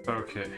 Okay.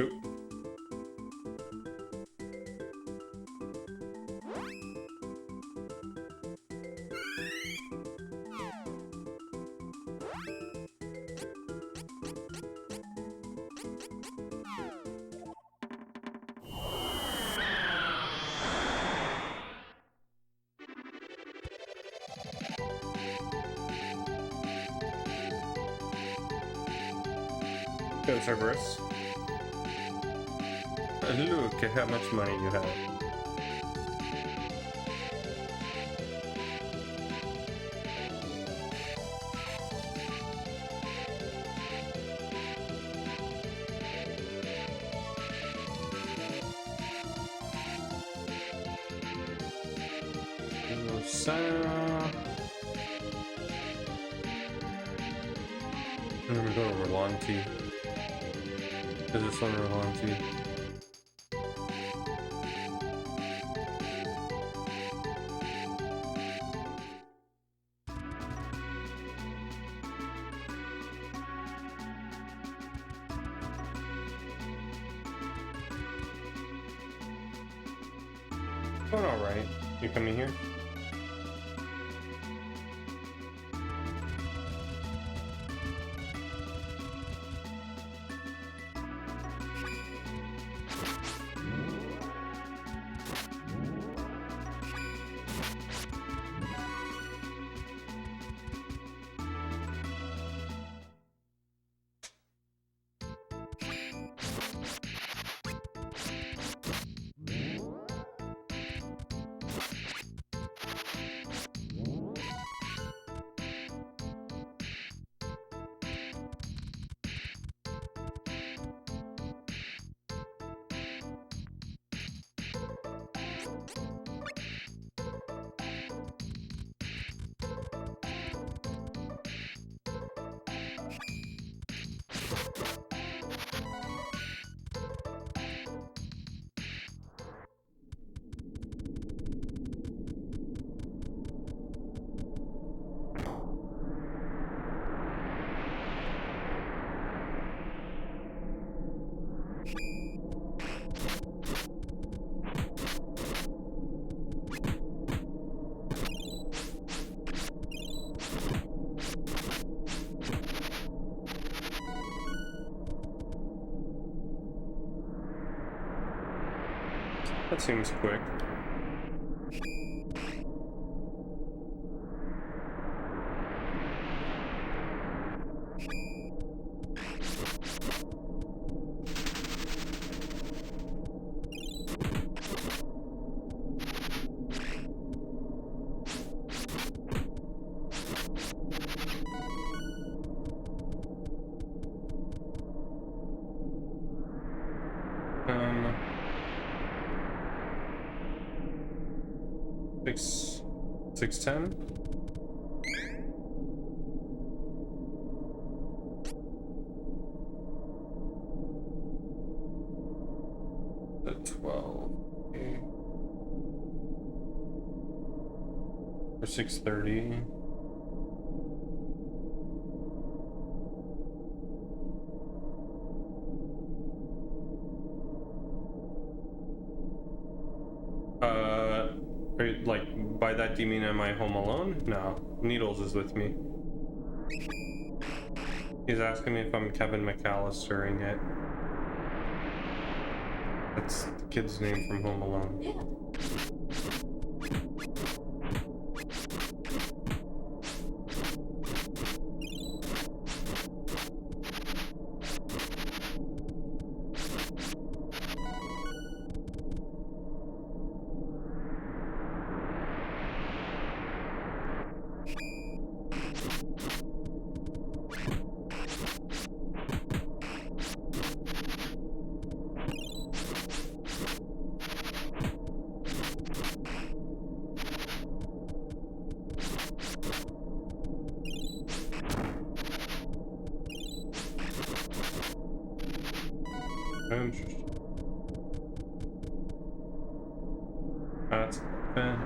Oop. Go, Cerberus. Look at how much money you have. I'm gonna go to Rolanti. Is this one Rolanti? Going alright. You coming here? That seems quick. Six, 610. The 12. Okay. Or 630. Like, by that do you mean am I home alone? No, Needles is with me. He's asking me if I'm Kevin McAllistering it. That's the kid's name from Home Alone. Yeah. Interesting. That's bad.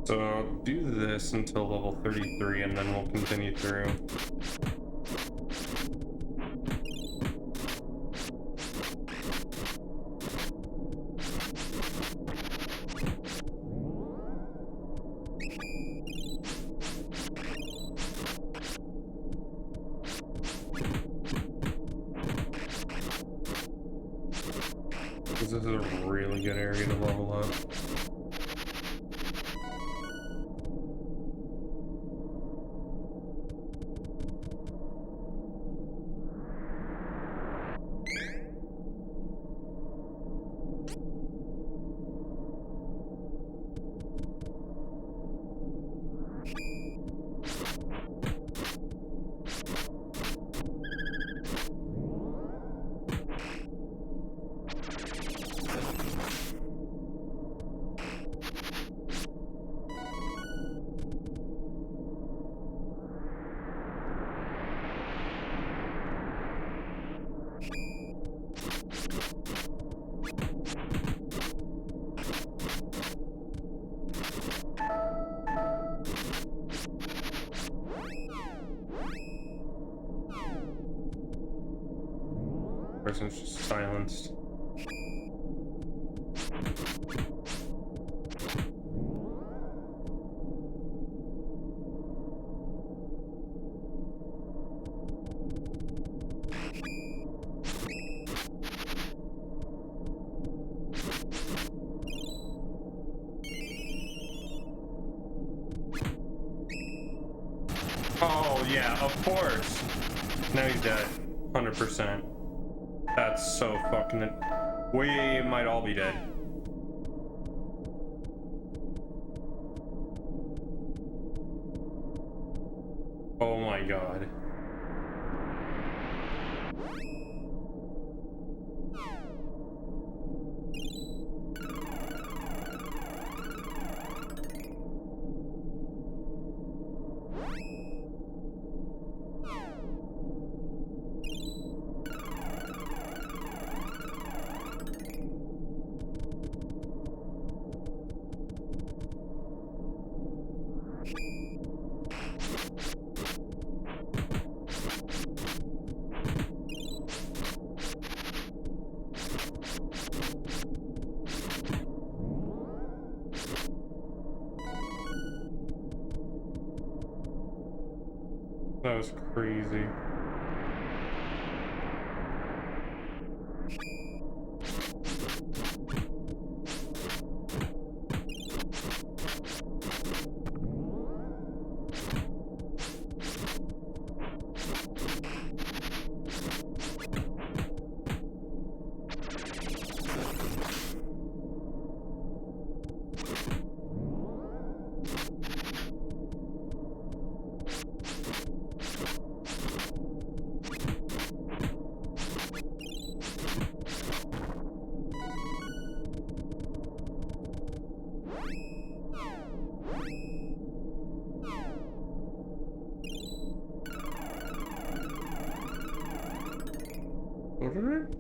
So I'll do this until level 33 and then we'll continue through. This is a really good area to level up. Person's just silenced. Oh yeah, of course. Now he's dead. 100%. That's so fucking... We might all be dead. Oh my god. That was crazy. Over it?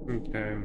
Okay.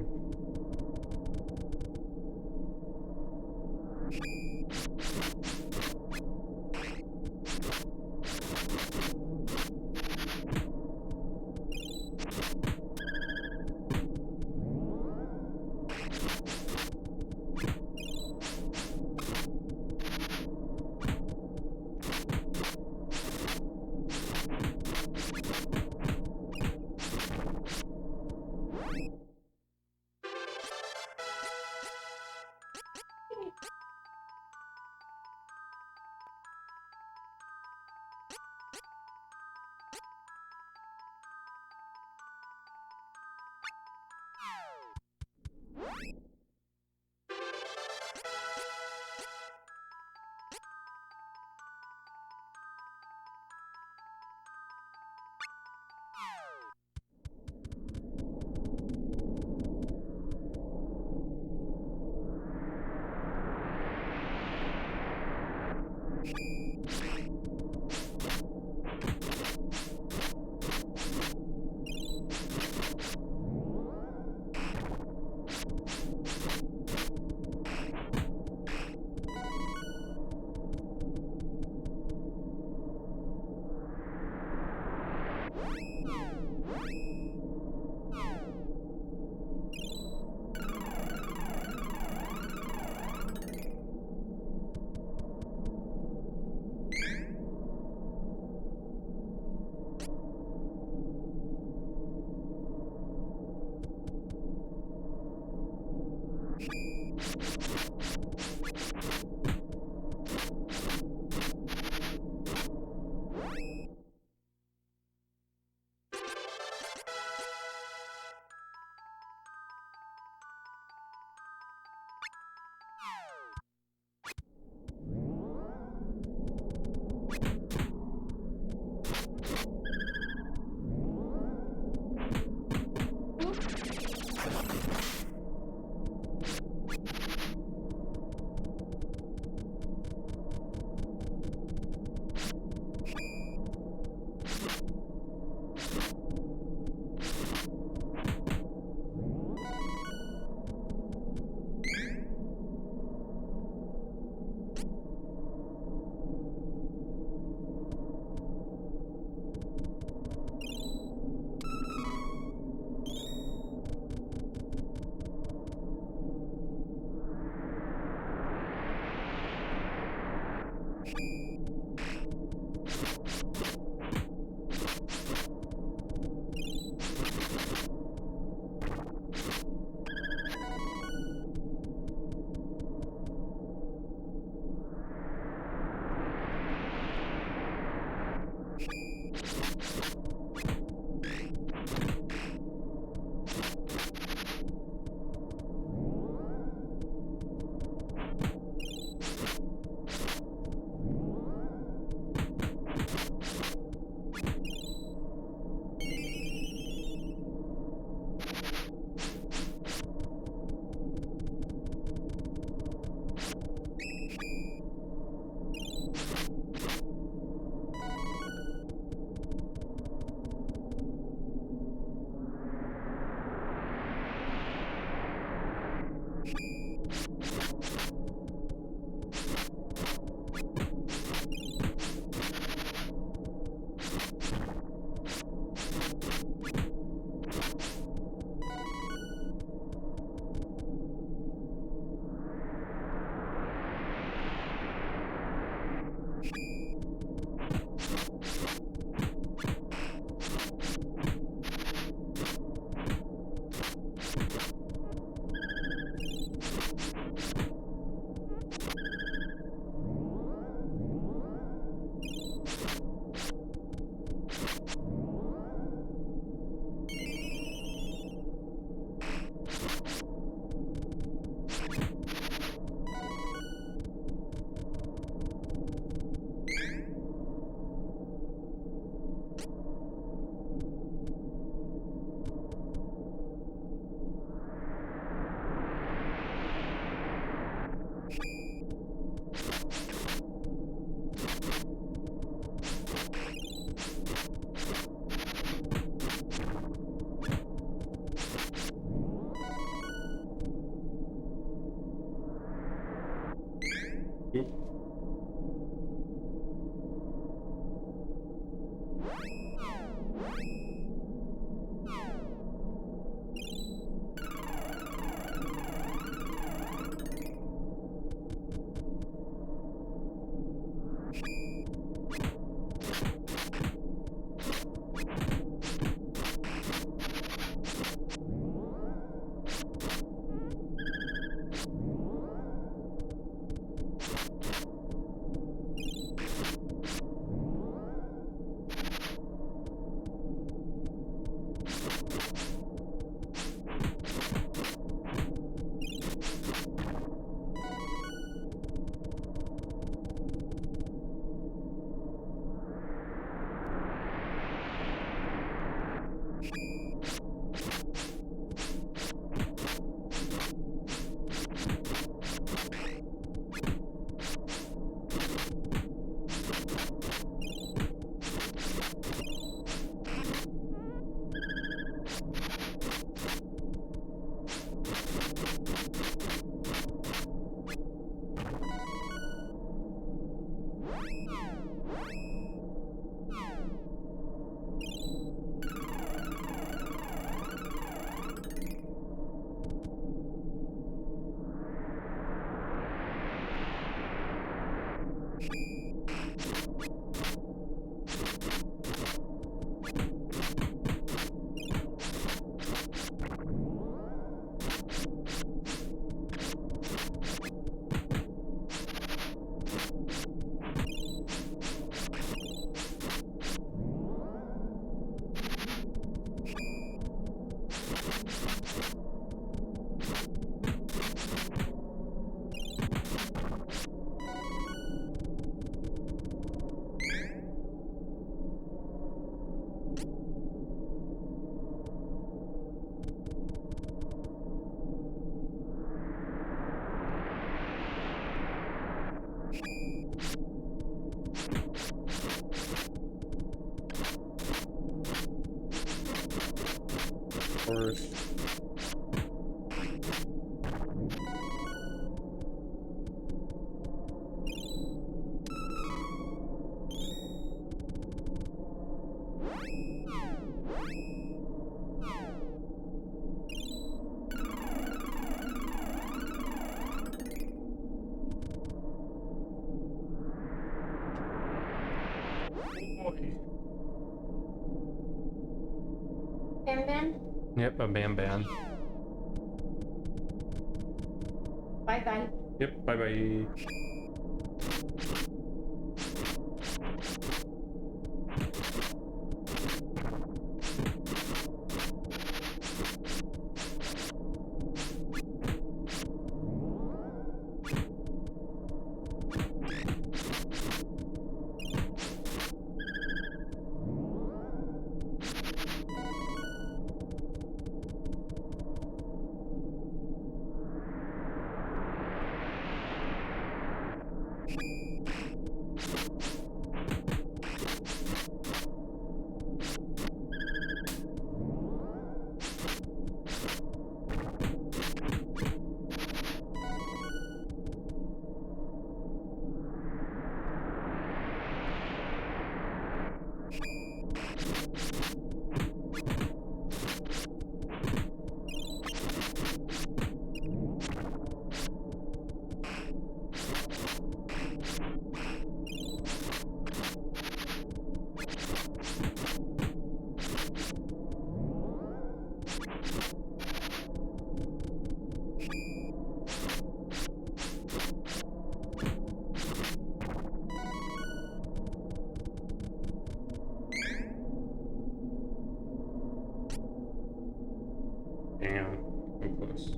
Oop. Course. Bam Bam? Yep, a Bam Bam. Bye bye. Yep, bye bye. Damn, so close.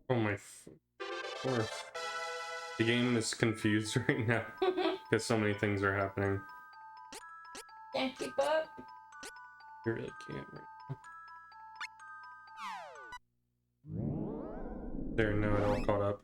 Oh my, of course. The game is confused right now because so many things are happening. Can't keep up. You really can't. There, now it all caught up.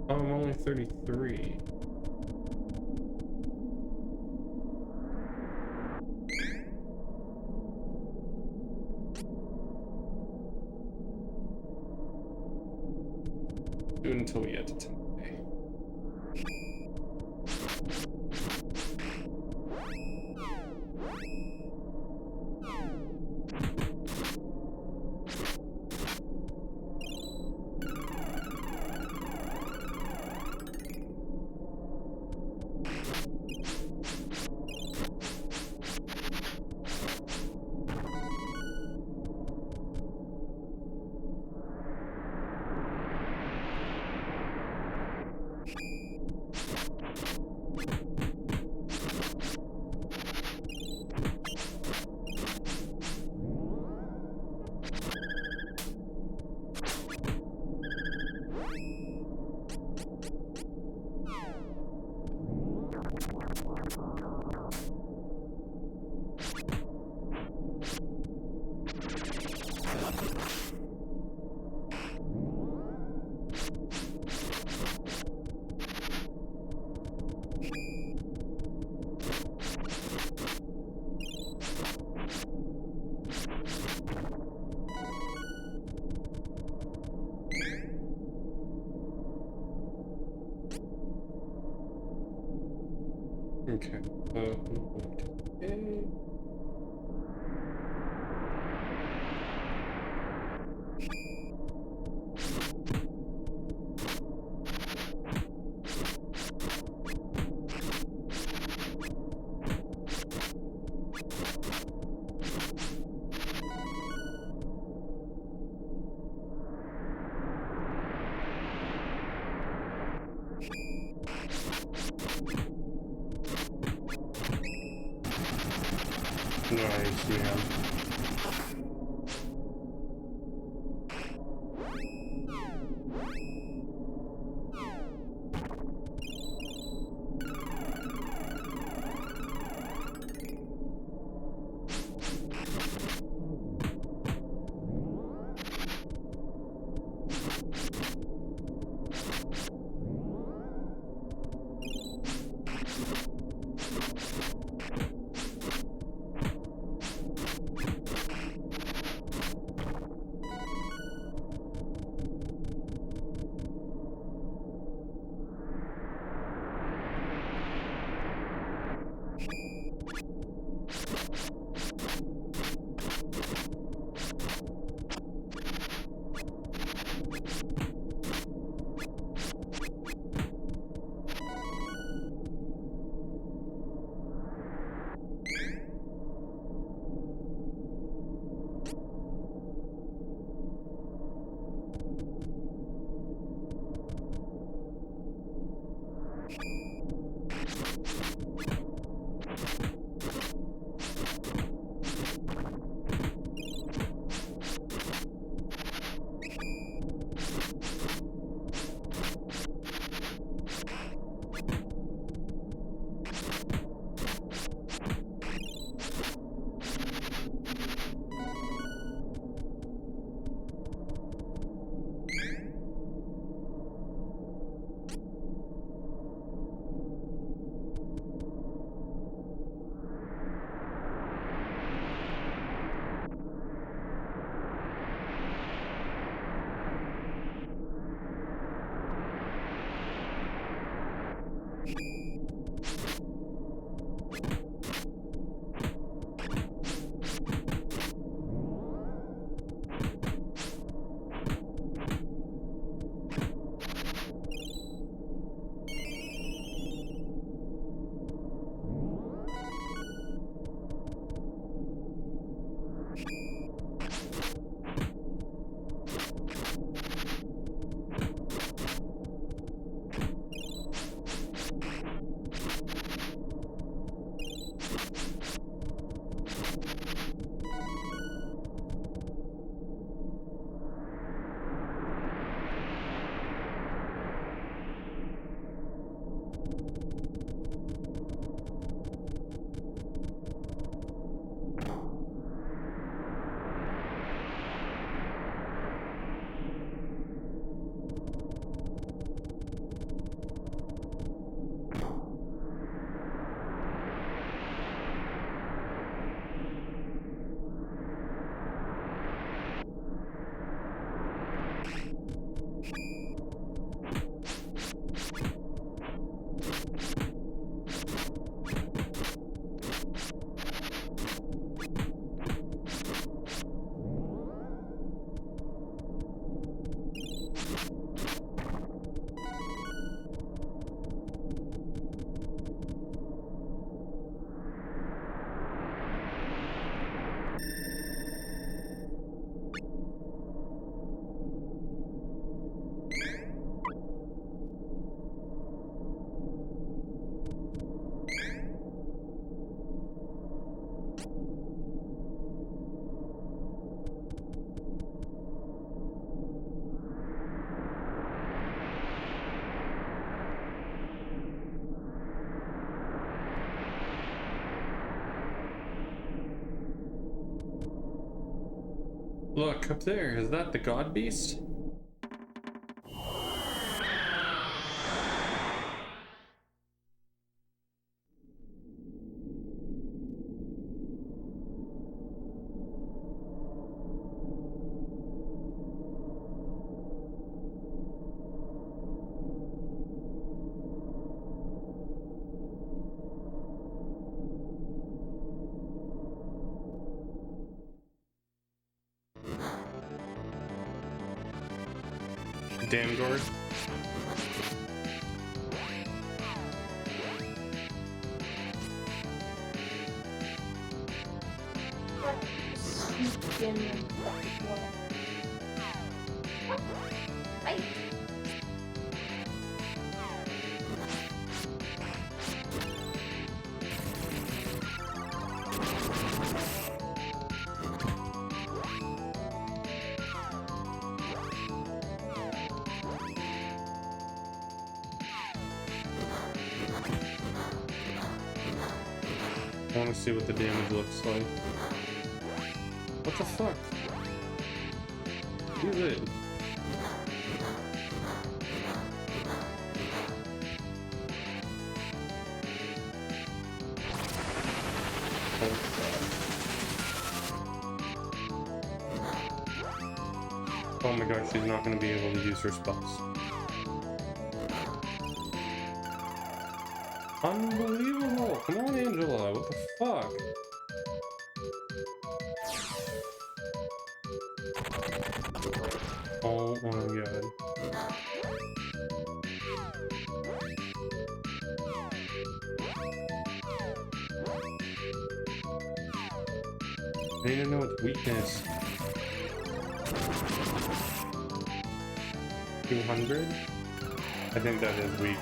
Oh, I'm only 33. Do it until we get to 10. Okay. Okay. Nice, yeah. Look, up there, is that the god beast? Damn guard. Ay. I want to see what the damage looks like. What the fuck? Who's it? Oh my gosh, she's not going to be able to use her spells. Unbelievable! Come on, Angela, what the fuck? Oh my god. I need to know its weakness. 200? I think that is weak.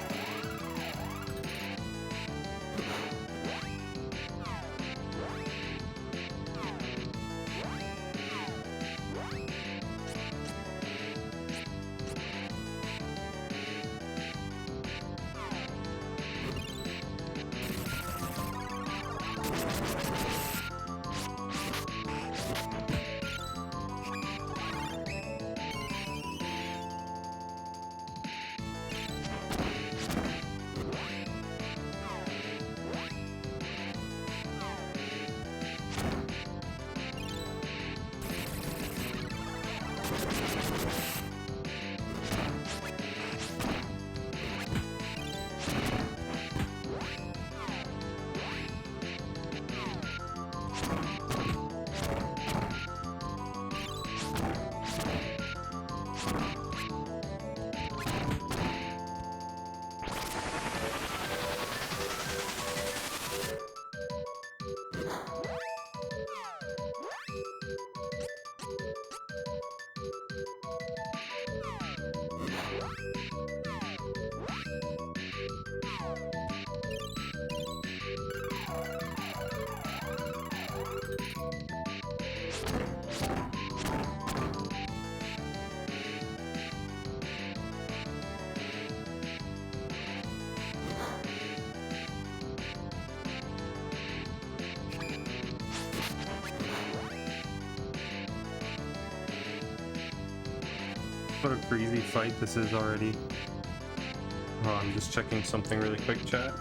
What a crazy fight this is already. Oh, I'm just checking something really quick, chat.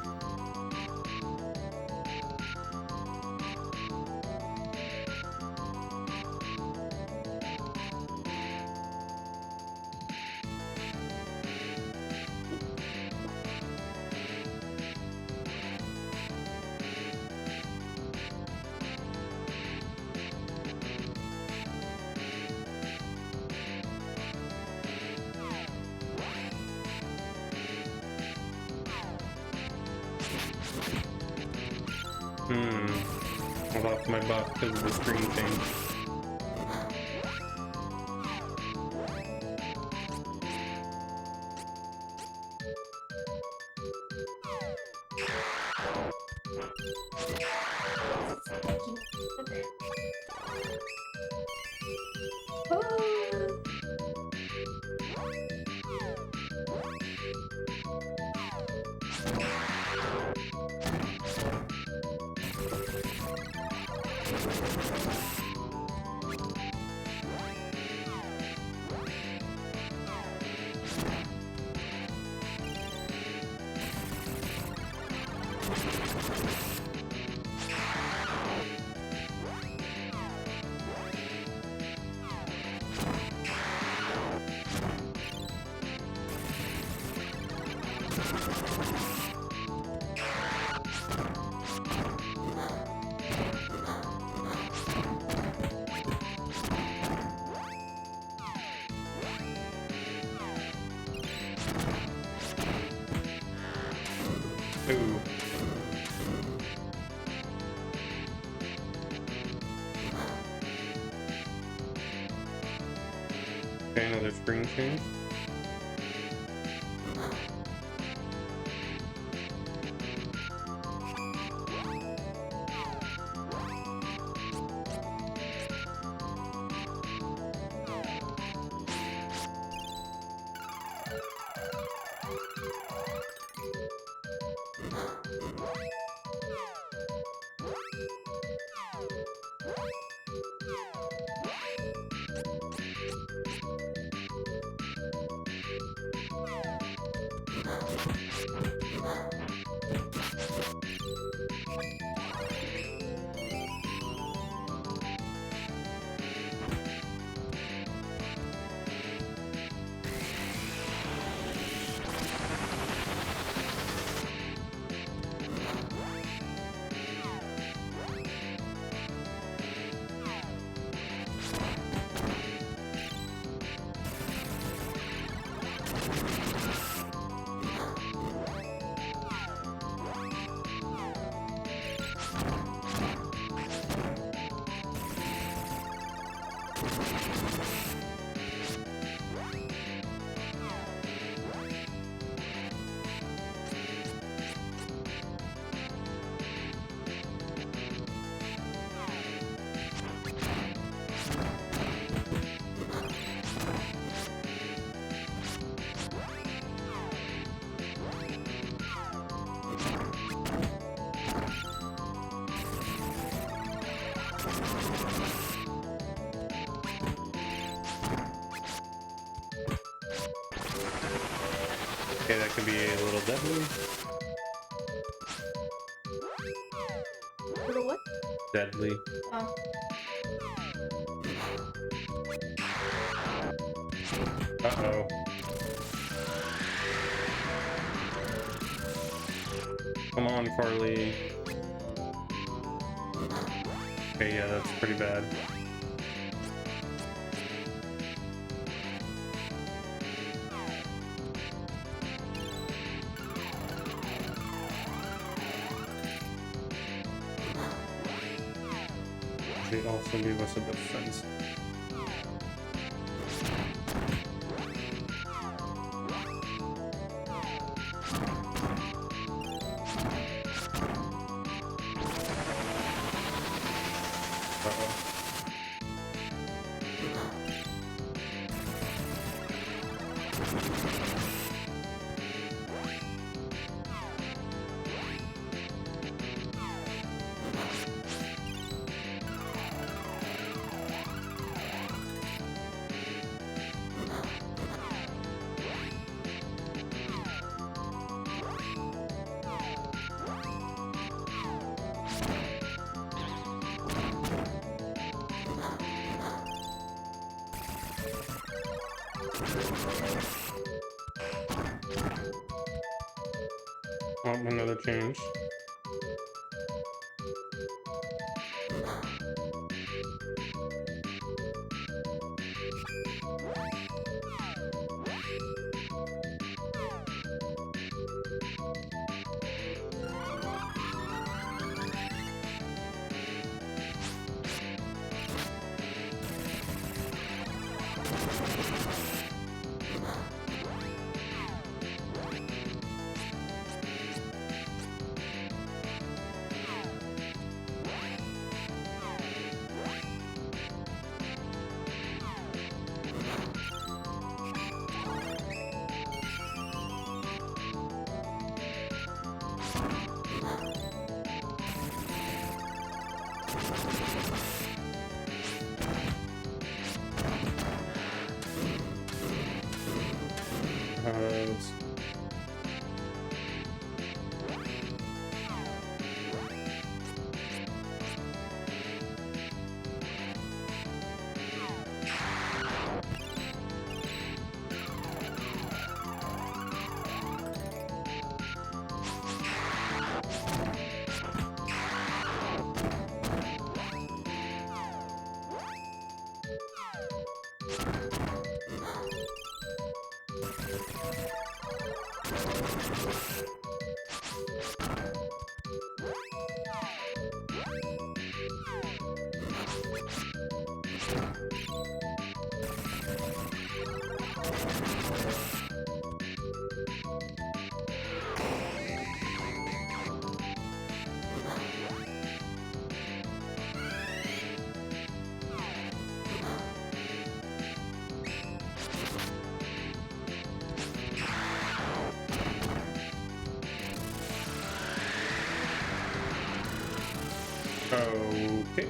I lost my buff because of the screen change. Okay, another screen change. Okay, that could be a little deadly. Little what? Deadly. Oh. Uh-oh. Come on, Carly. Okay, yeah, that's pretty bad. They also gave us a defense. Uh-oh. Oh, another change. Let's... Okay.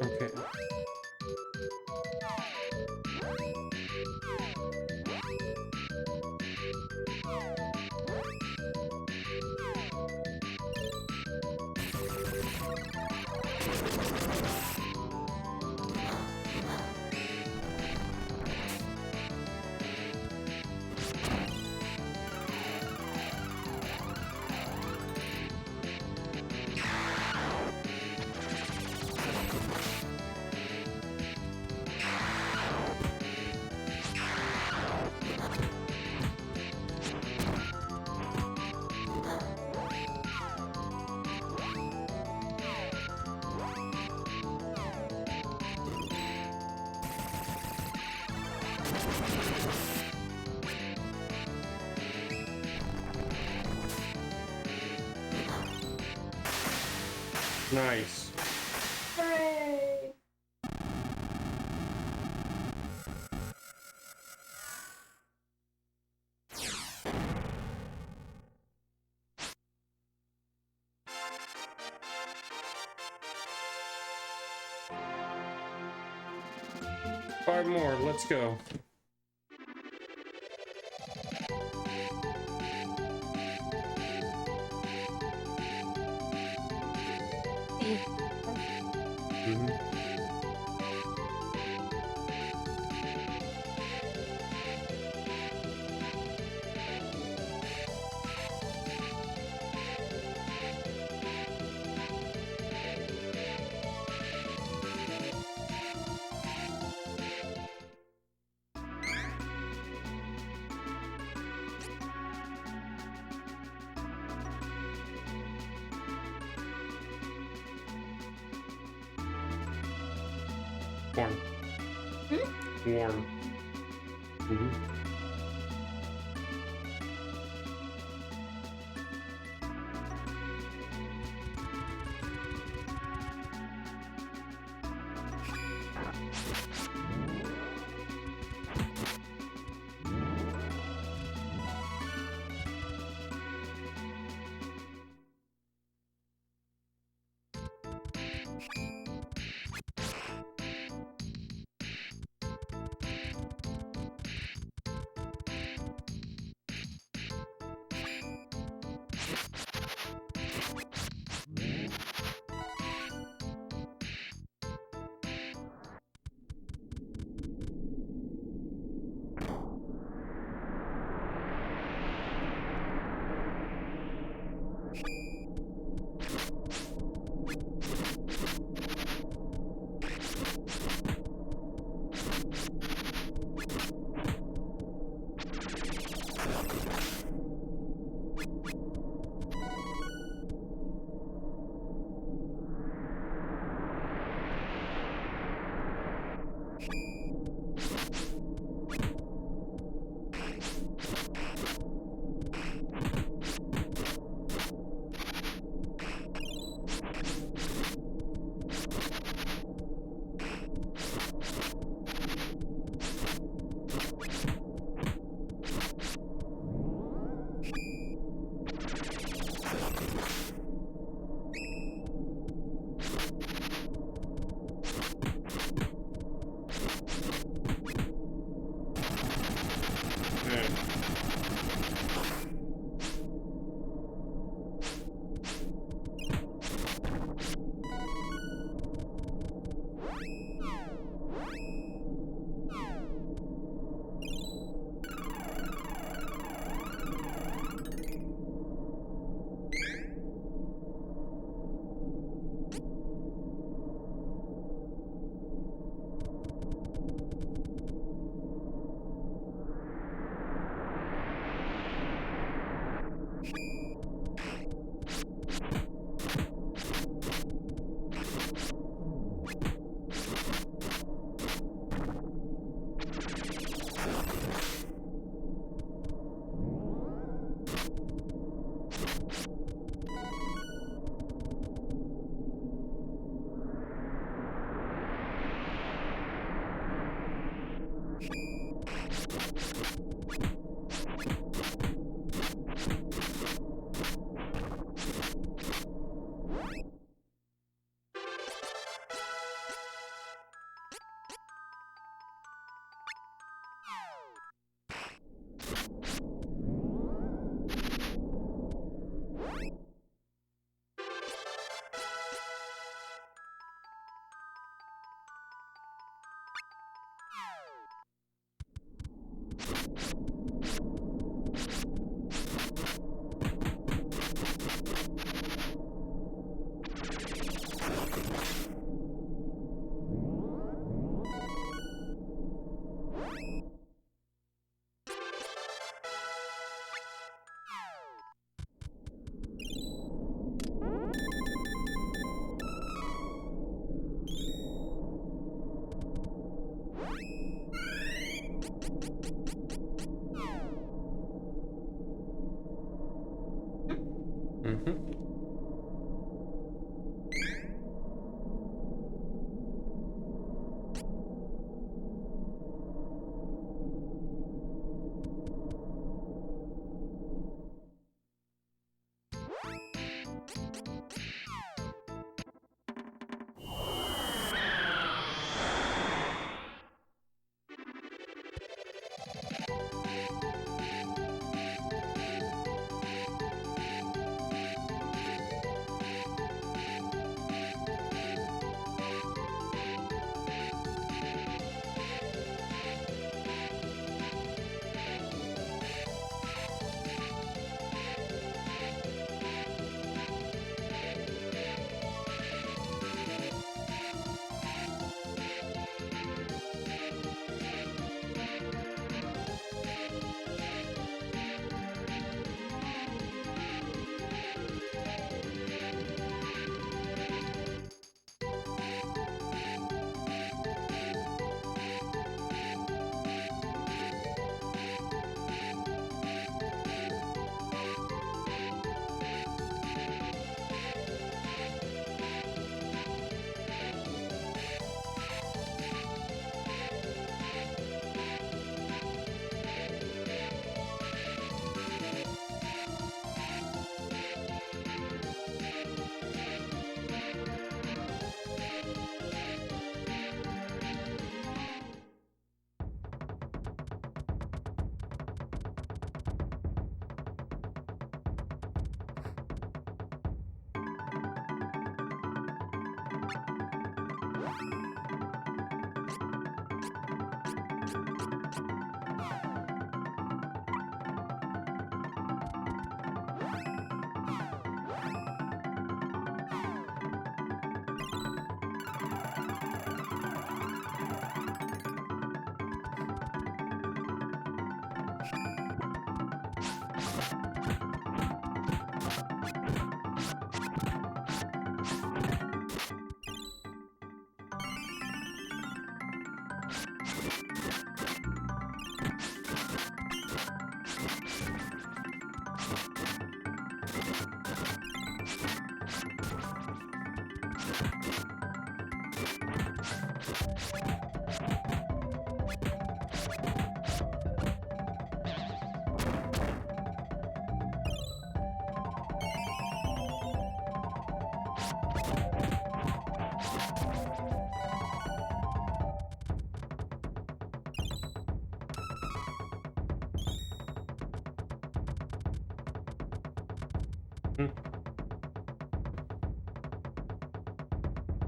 Okay. Nice. Hooray! 5 more, let's go. Warm. Warm. Mm-hmm.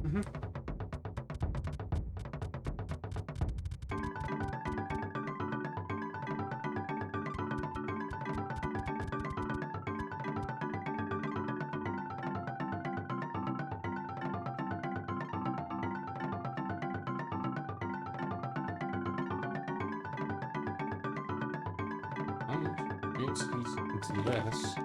Mm-hmm. It's this.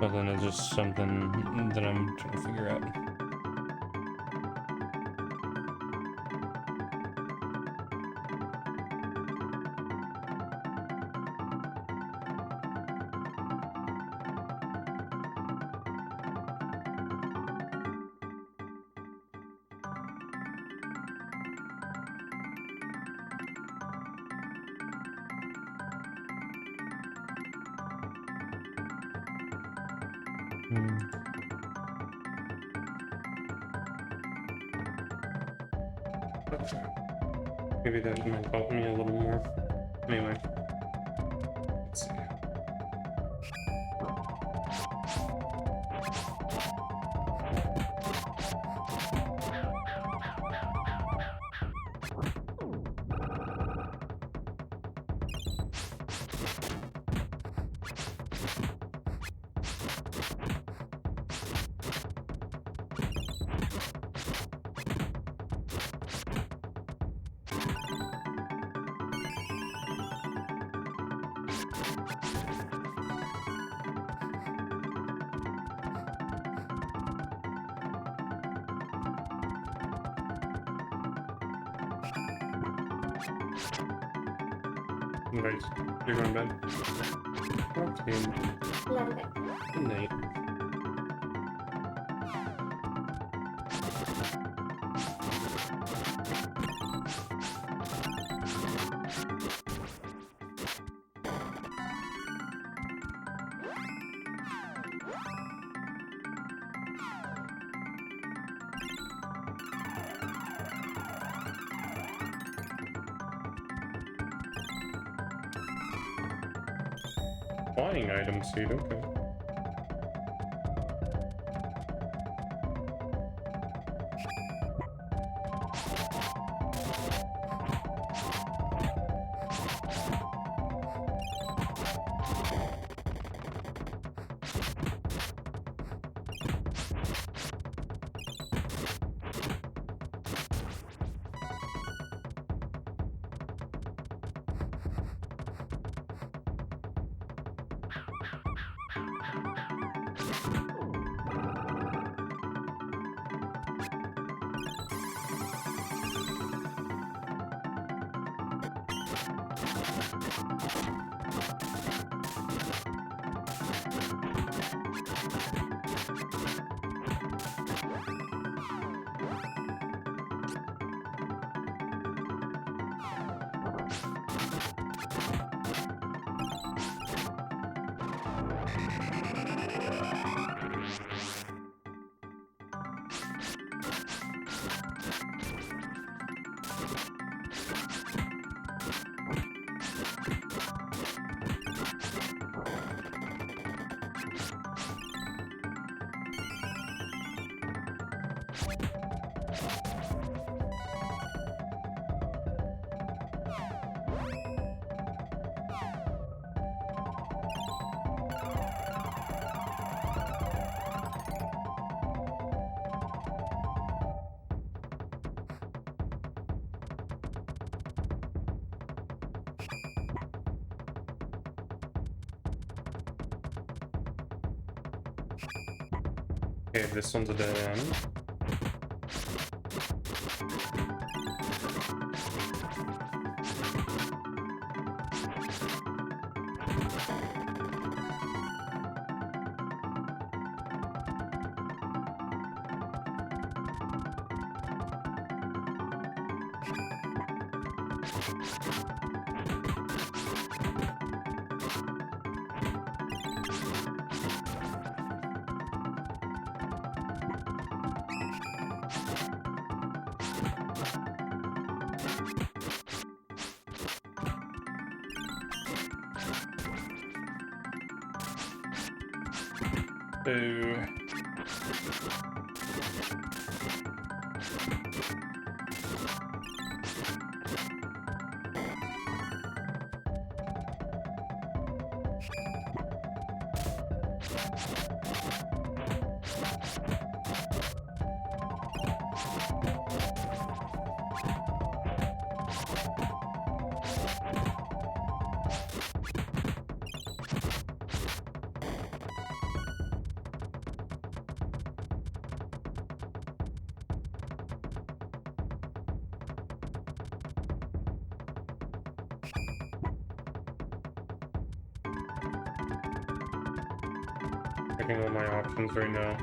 But then it's just something that I'm trying to figure out. Okay. Maybe that might help me a little more. Anyway, let's see. Nice. You're going to bed? Okay. Love it. Good night. Flying item seed, okay. Okay, this one's a dead end. Boo. Checking all my options right now.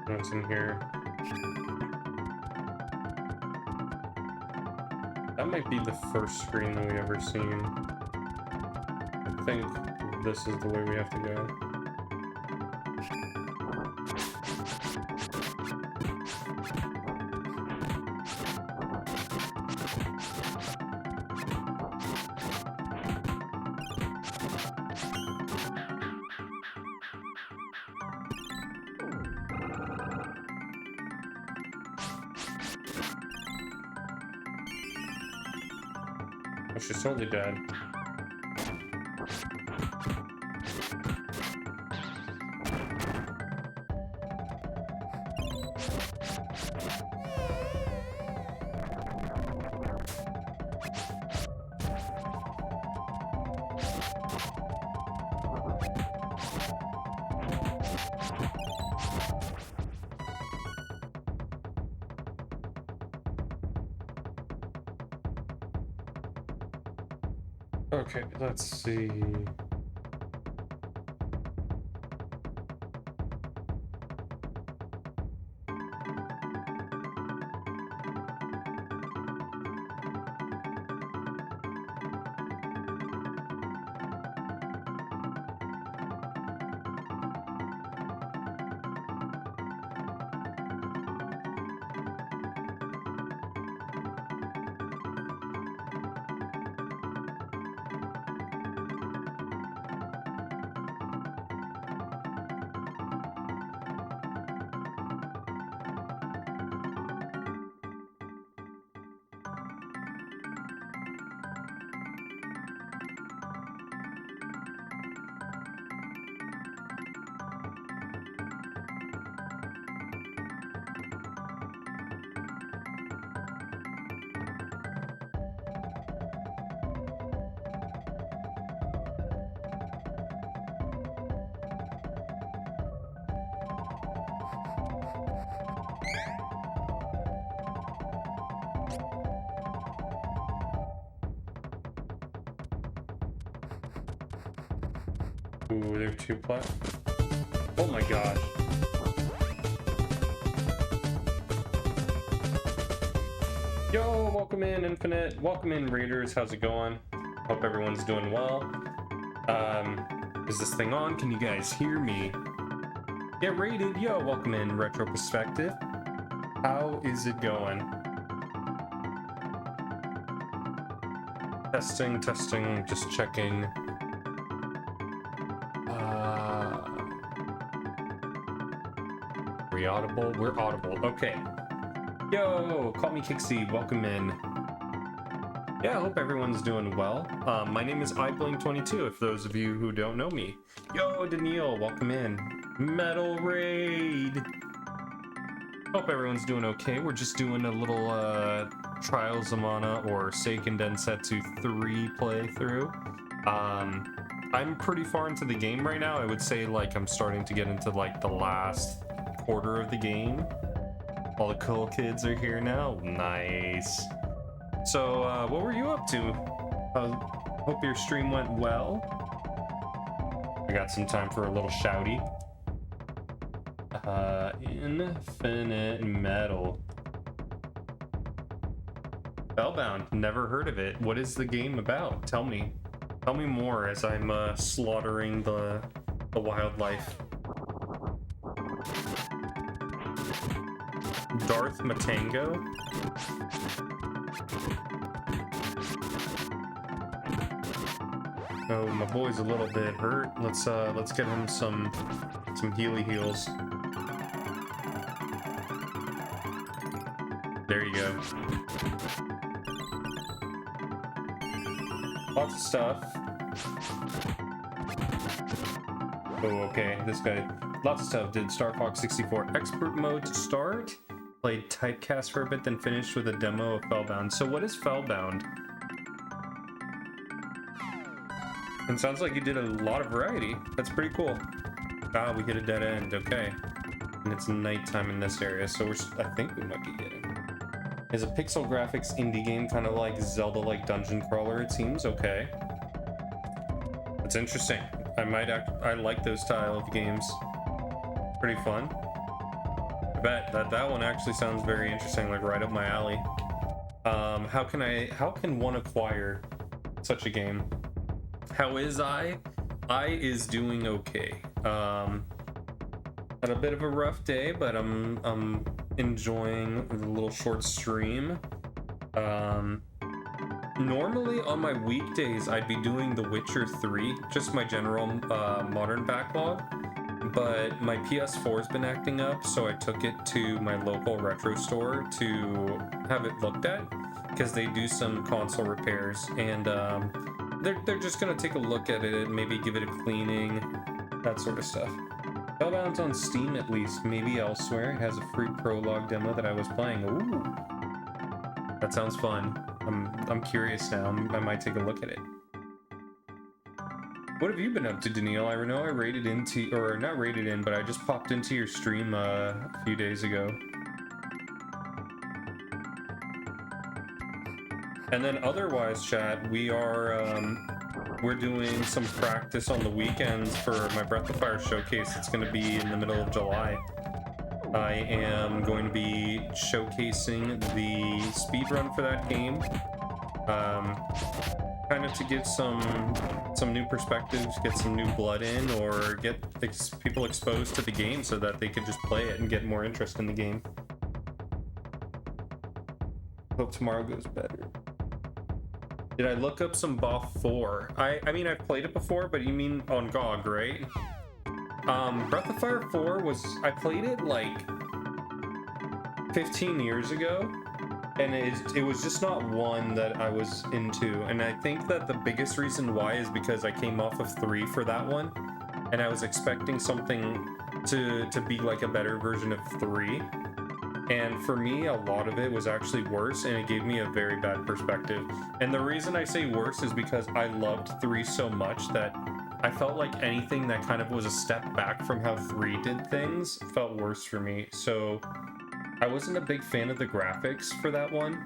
What's in here? That might be the first screen that we ever seen. I think this is the way we have to go. she's totally dead. Okay, let's see. Ooh, they're two plat. Oh my gosh. Yo, welcome in Infinite. Welcome in Raiders. How's it going? Hope everyone's doing well. Is this thing on? Can you guys hear me? Get rated. Yo, welcome in Retro Perspective. How is it going? Testing, just checking. We audible? We're audible. Okay. Yo, call me Kixie. Welcome in. Yeah, I hope everyone's doing well. My name is iBlink22, if those of you who don't know me. Yo, Daniil, welcome in. Metal Raid. Hope everyone's doing okay. We're just doing a little Trials of Mana or Seiken Densetsu 3 playthrough. I'm pretty far into the game right now. I would say like I'm starting to get into like the last quarter of the game. All the cool kids are here now. Nice. So what were you up to? Hope your stream went well. I got some time for a little shouty. Infinite Metal. Spellbound, never heard of it. What is the game about? Tell me more as I'm slaughtering the wildlife. Darth Matango. Oh, my boy's a little bit hurt. Let's get him some healy heals. There you go. Lots of stuff. Oh, okay. This guy. Lots of stuff. Did Star Fox 64 expert mode to start. Played Typecast for a bit, then finished with a demo of Fellbound. So what is Fellbound? It sounds like you did a lot of variety. That's pretty cool. Ah, we hit a dead end. Okay. And it's nighttime in this area, so I think we might be getting. Is a pixel graphics indie game, kind of like Zelda-like dungeon crawler, it seems. Okay. It's interesting. I like those style of games. Pretty fun. I bet that one actually sounds very interesting, like right up my alley. How can one acquire such a game? How is I is doing okay. Had a bit of a rough day, but I'm enjoying the little short stream. Normally on my weekdays I'd be doing The Witcher 3, just my general modern backlog, but my PS4's been acting up, so I took it to my local retro store to have it looked at. because they do some console repairs, and they're just gonna take a look at it, maybe give it a cleaning, that sort of stuff. Spellbound's on Steam at least, maybe elsewhere. It has a free prologue demo that I was playing. Ooh, that sounds fun. I'm curious now. I might take a look at it. What have you been up to, Daniil? I know I raided into, or not raided in, but I just popped into your stream a few days ago. And then otherwise, chat, we're doing some practice on the weekends for my Breath of Fire showcase. It's going to be in the middle of July. I am going to be showcasing the speedrun for that game, kind of to get some new perspectives, get some new blood in, or get people exposed to the game so that they could just play it and get more interest in the game. Hope tomorrow goes better. Did I look up some BoF 4? I mean, I've played it before, but you mean on GOG, right? Breath of Fire 4 I played it like 15 years ago, and it was just not one that I was into. And I think that the biggest reason why is because I came off of 3 for that one, and I was expecting something to be like a better version of 3. And for me, a lot of it was actually worse, and it gave me a very bad perspective. And the reason I say worse is because I loved 3 so much that I felt like anything that kind of was a step back from how 3 did things felt worse for me. So I wasn't a big fan of the graphics for that one,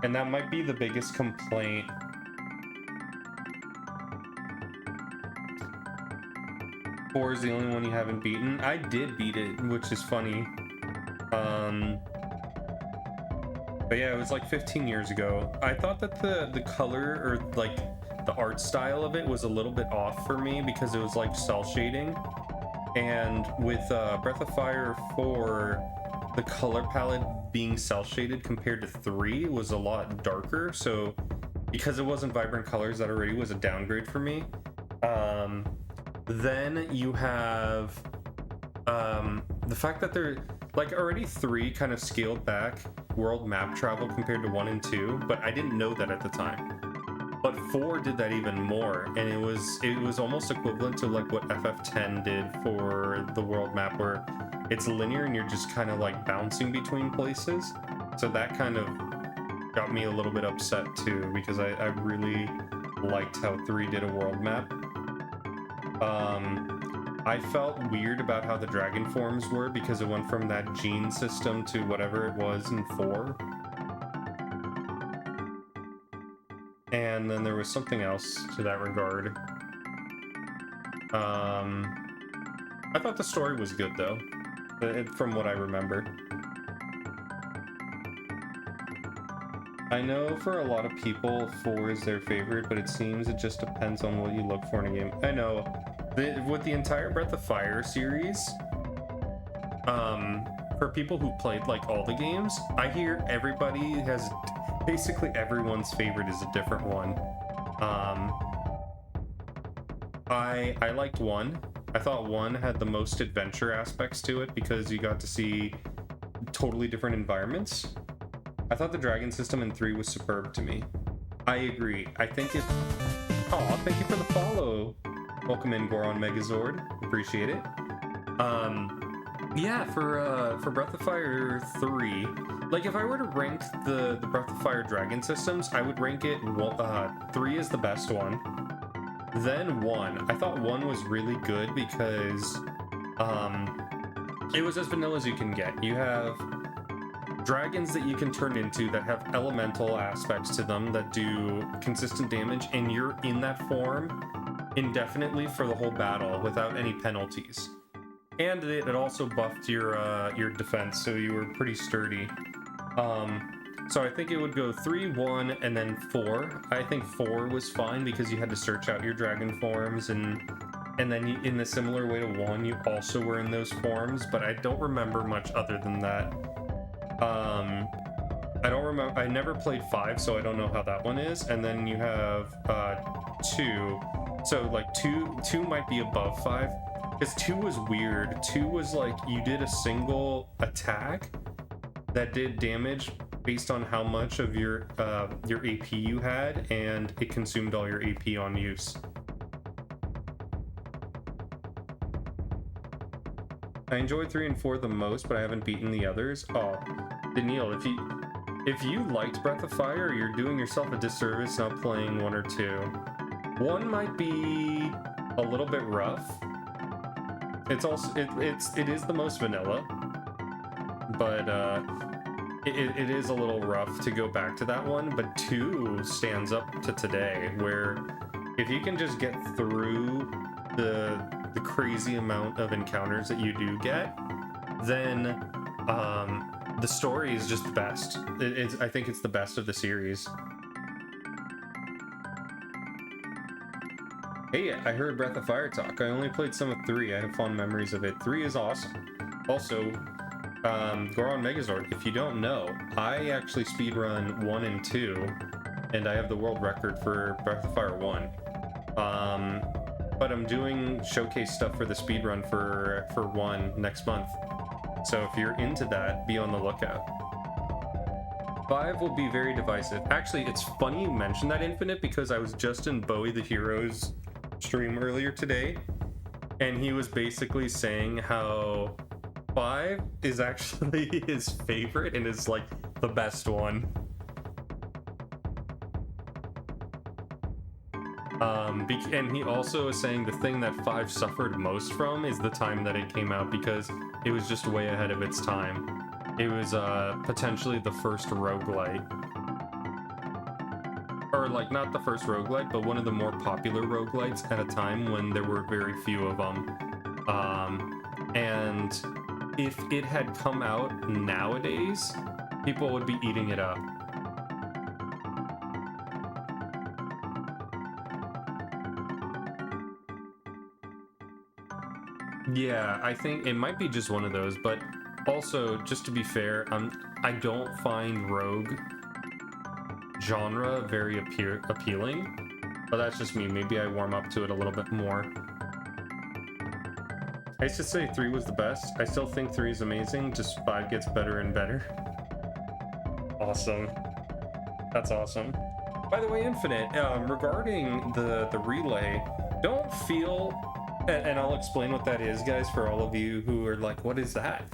and that might be the biggest complaint. Four is the only one you haven't beaten. I did beat it, which is funny. But yeah, it was like 15 years ago. I thought that the color, or like the art style of it, was a little bit off for me because it was like cell shading. And with Breath of Fire 4, the color palette being cell shaded compared to 3 was a lot darker. So because it wasn't vibrant colors, that already was a downgrade for me. Then you have the fact that they're like already 3 kind of scaled back world map travel compared to 1 and 2, but I didn't know that at the time. But 4 did that even more, and it was almost equivalent to like what FF10 did for the world map, where it's linear and you're just kind of like bouncing between places. So that kind of got me a little bit upset too, because I really liked how 3 did a world map. I felt weird about how the dragon forms were because it went from that gene system to whatever it was in 4. And then there was something else to that regard. I thought the story was good though, from what I remember. I know for a lot of people 4 is their favorite, but it seems it just depends on what you look for in a game. I know. With the entire Breath of Fire series, for people who played like all the games, I hear everybody has, basically everyone's favorite is a different one. I liked 1. I thought 1 had the most adventure aspects to it because you got to see totally different environments. I thought the dragon system in 3 was superb to me. I agree. I think it... Aw, thank you for the follow. Welcome in, Goron Megazord. Appreciate it. Yeah, for Breath of Fire 3, like if I were to rank the Breath of Fire dragon systems, I would rank it 3 is the best one, then 1. I thought 1 was really good because it was as vanilla as you can get. You have dragons that you can turn into that have elemental aspects to them that do consistent damage, and you're in that form indefinitely for the whole battle without any penalties. And it also buffed your defense, so you were pretty sturdy. So I think it would go 3, 1, and then 4. I think 4 was fine because you had to search out your dragon forms, and then in a similar way to 1, you also were in those forms, but I don't remember much other than that. I don't remember. I never played 5, so I don't know how that one is. And then you have 2. So like 2 might be above 5, because 2 was weird. 2 was like you did a single attack that did damage based on how much of your AP you had, and it consumed all your AP on use. I enjoyed 3 and 4 the most, but I haven't beaten the others. Oh, Daniil, if you liked Breath of Fire, you're doing yourself a disservice not playing 1 or 2. 1 might be a little bit rough. It's also it is the most vanilla, but it is a little rough to go back to that one. But 2 stands up to today, where if you can just get through the crazy amount of encounters that you do get, then the story is just the best. I think it's the best of the series. Hey, I heard Breath of Fire talk. I only played some of 3. I have fond memories of it. 3 is awesome. Also, Goron Megazord, if you don't know, I actually speedrun 1 and 2, and I have the world record for Breath of Fire 1. But I'm doing showcase stuff for the speedrun for 1 next month. So if you're into that, be on the lookout. 5 will be very divisive. Actually, it's funny you mentioned that, Infinite, because I was just in Bowie the Hero's stream earlier today, and he was basically saying how 5 is actually his favorite and is like the best one. And he also is saying the thing that 5 suffered most from is the time that it came out, because it was just way ahead of its time. It was potentially the first roguelite. Or like, not the first roguelite, but one of the more popular roguelites at a time when there were very few of them. And if it had come out nowadays, people would be eating it up. Yeah, I think it might be just one of those, but also, just to be fair, I don't find rogue genre very appealing, but that's just me. Maybe I warm up to it a little bit more. I used to say 3 was the best. I still think 3 is amazing, just 5 gets better and better. Awesome. That's awesome. By the way, Infinite, regarding the relay, don't feel... And I'll explain what that is, guys, for all of you who are like, what is that?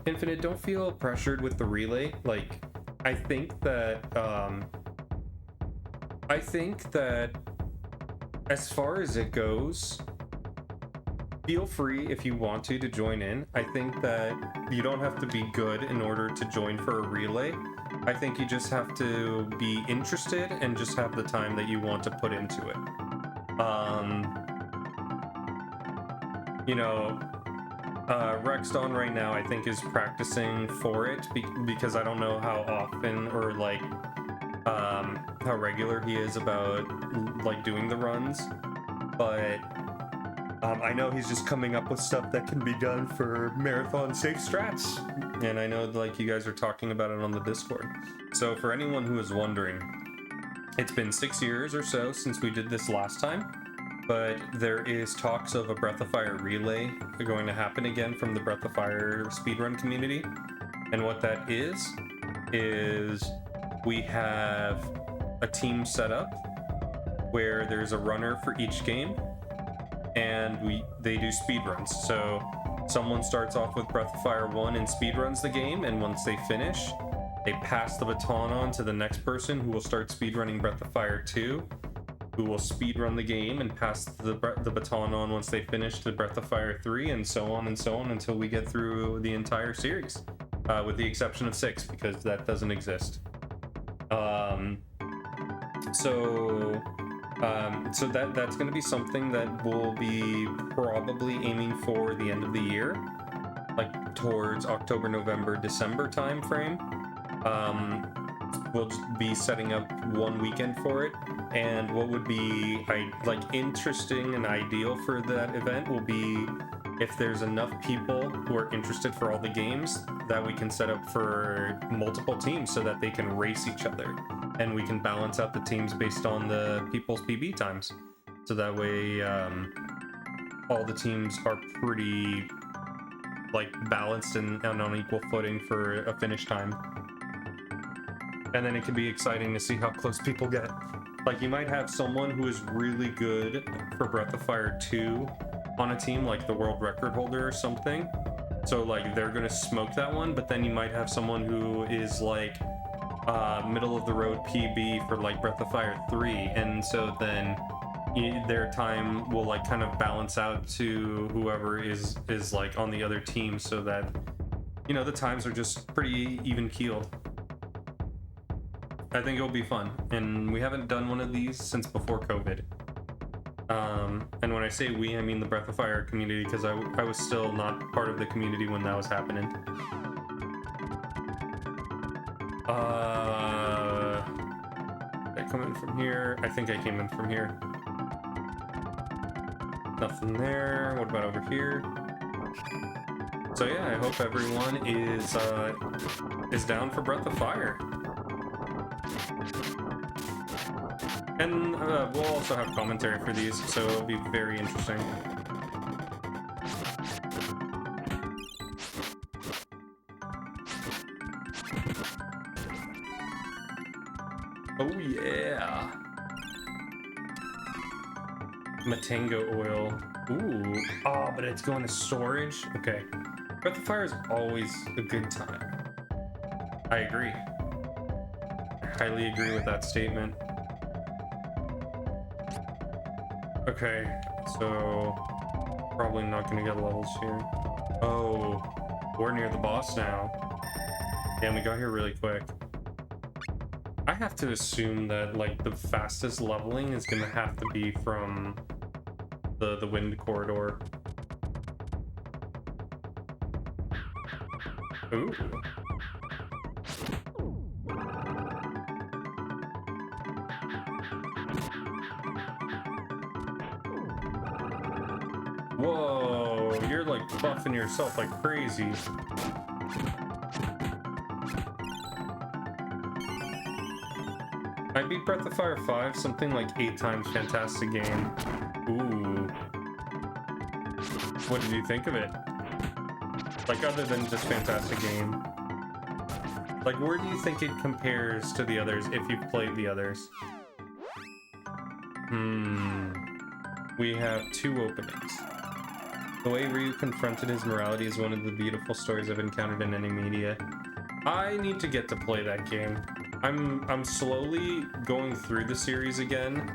Infinite, don't feel pressured with the relay. Like, I think that as far as it goes, feel free if you want to join in. I think that you don't have to be good in order to join for a relay. I think you just have to be interested and just have the time that you want to put into it. You know, Rexdon right now, I think, is practicing for it because I don't know how often or like how regular he is about like doing the runs, but I know he's just coming up with stuff that can be done for marathon safe strats, and I know like you guys are talking about it on the Discord. So for anyone who is wondering, it's been 6 years or so since we did this last time. But there is talks of a Breath of Fire relay going to happen again from the Breath of Fire speedrun community. And what that is we have a team set up where there's a runner for each game, and they do speedruns. So someone starts off with Breath of Fire 1 and speedruns the game, and once they finish, they pass the baton on to the next person who will start speedrunning Breath of Fire 2. Who will speedrun the game and pass the baton on once they finish to Breath of Fire 3, and so on until we get through the entire series, with the exception of 6, because that doesn't exist. So that's going to be something that we'll be probably aiming for the end of the year, like towards October, November, December time frame. We'll just be setting up one weekend for it, and what would be interesting and ideal for that event will be if there's enough people who are interested for all the games that we can set up for multiple teams so that they can race each other, and we can balance out the teams based on the people's PB times, so that way all the teams are pretty like balanced and on equal footing for a finish time. And then it can be exciting to see how close people get. Like, you might have someone who is really good for Breath of Fire 2 on a team, like the world record holder or something. So, like, they're gonna smoke that one, but then you might have someone who is, like, middle of the road PB for, like, Breath of Fire 3, and so then their time will, like, kind of balance out to whoever is like, on the other team, so that, you know, the times are just pretty even-keeled. I think it'll be fun, and we haven't done one of these since before COVID. And when I say we, I mean the Breath of Fire community, because I was still not part of the community when that was happening. Did I come in from here? I think I came in from here. Nothing there. What about over here? So yeah, I hope everyone is down for Breath of Fire. And we'll also have commentary for these, so it'll be very interesting. Oh yeah! Matango oil. Ooh. Oh, but it's going to storage? Okay. Breath of Fire is always a good time. I agree. I highly agree with that statement. Okay, so probably not gonna get levels here. Oh, we're near the boss now. Damn, we got here really quick. I have to assume that, like, the fastest leveling is gonna have to be from the wind corridor. Ooh. Whoa, you're like buffing yourself like crazy. I beat Breath of Fire 5 something like 8 times. Fantastic game. Ooh. What did you think of it? Like, other than just fantastic game. Like, where do you think it compares to the others if you've played the others? We have 2 openings. The way Ryu confronted his morality is one of the beautiful stories I've encountered in any media. I need to get to play that game. I'm slowly going through the series again.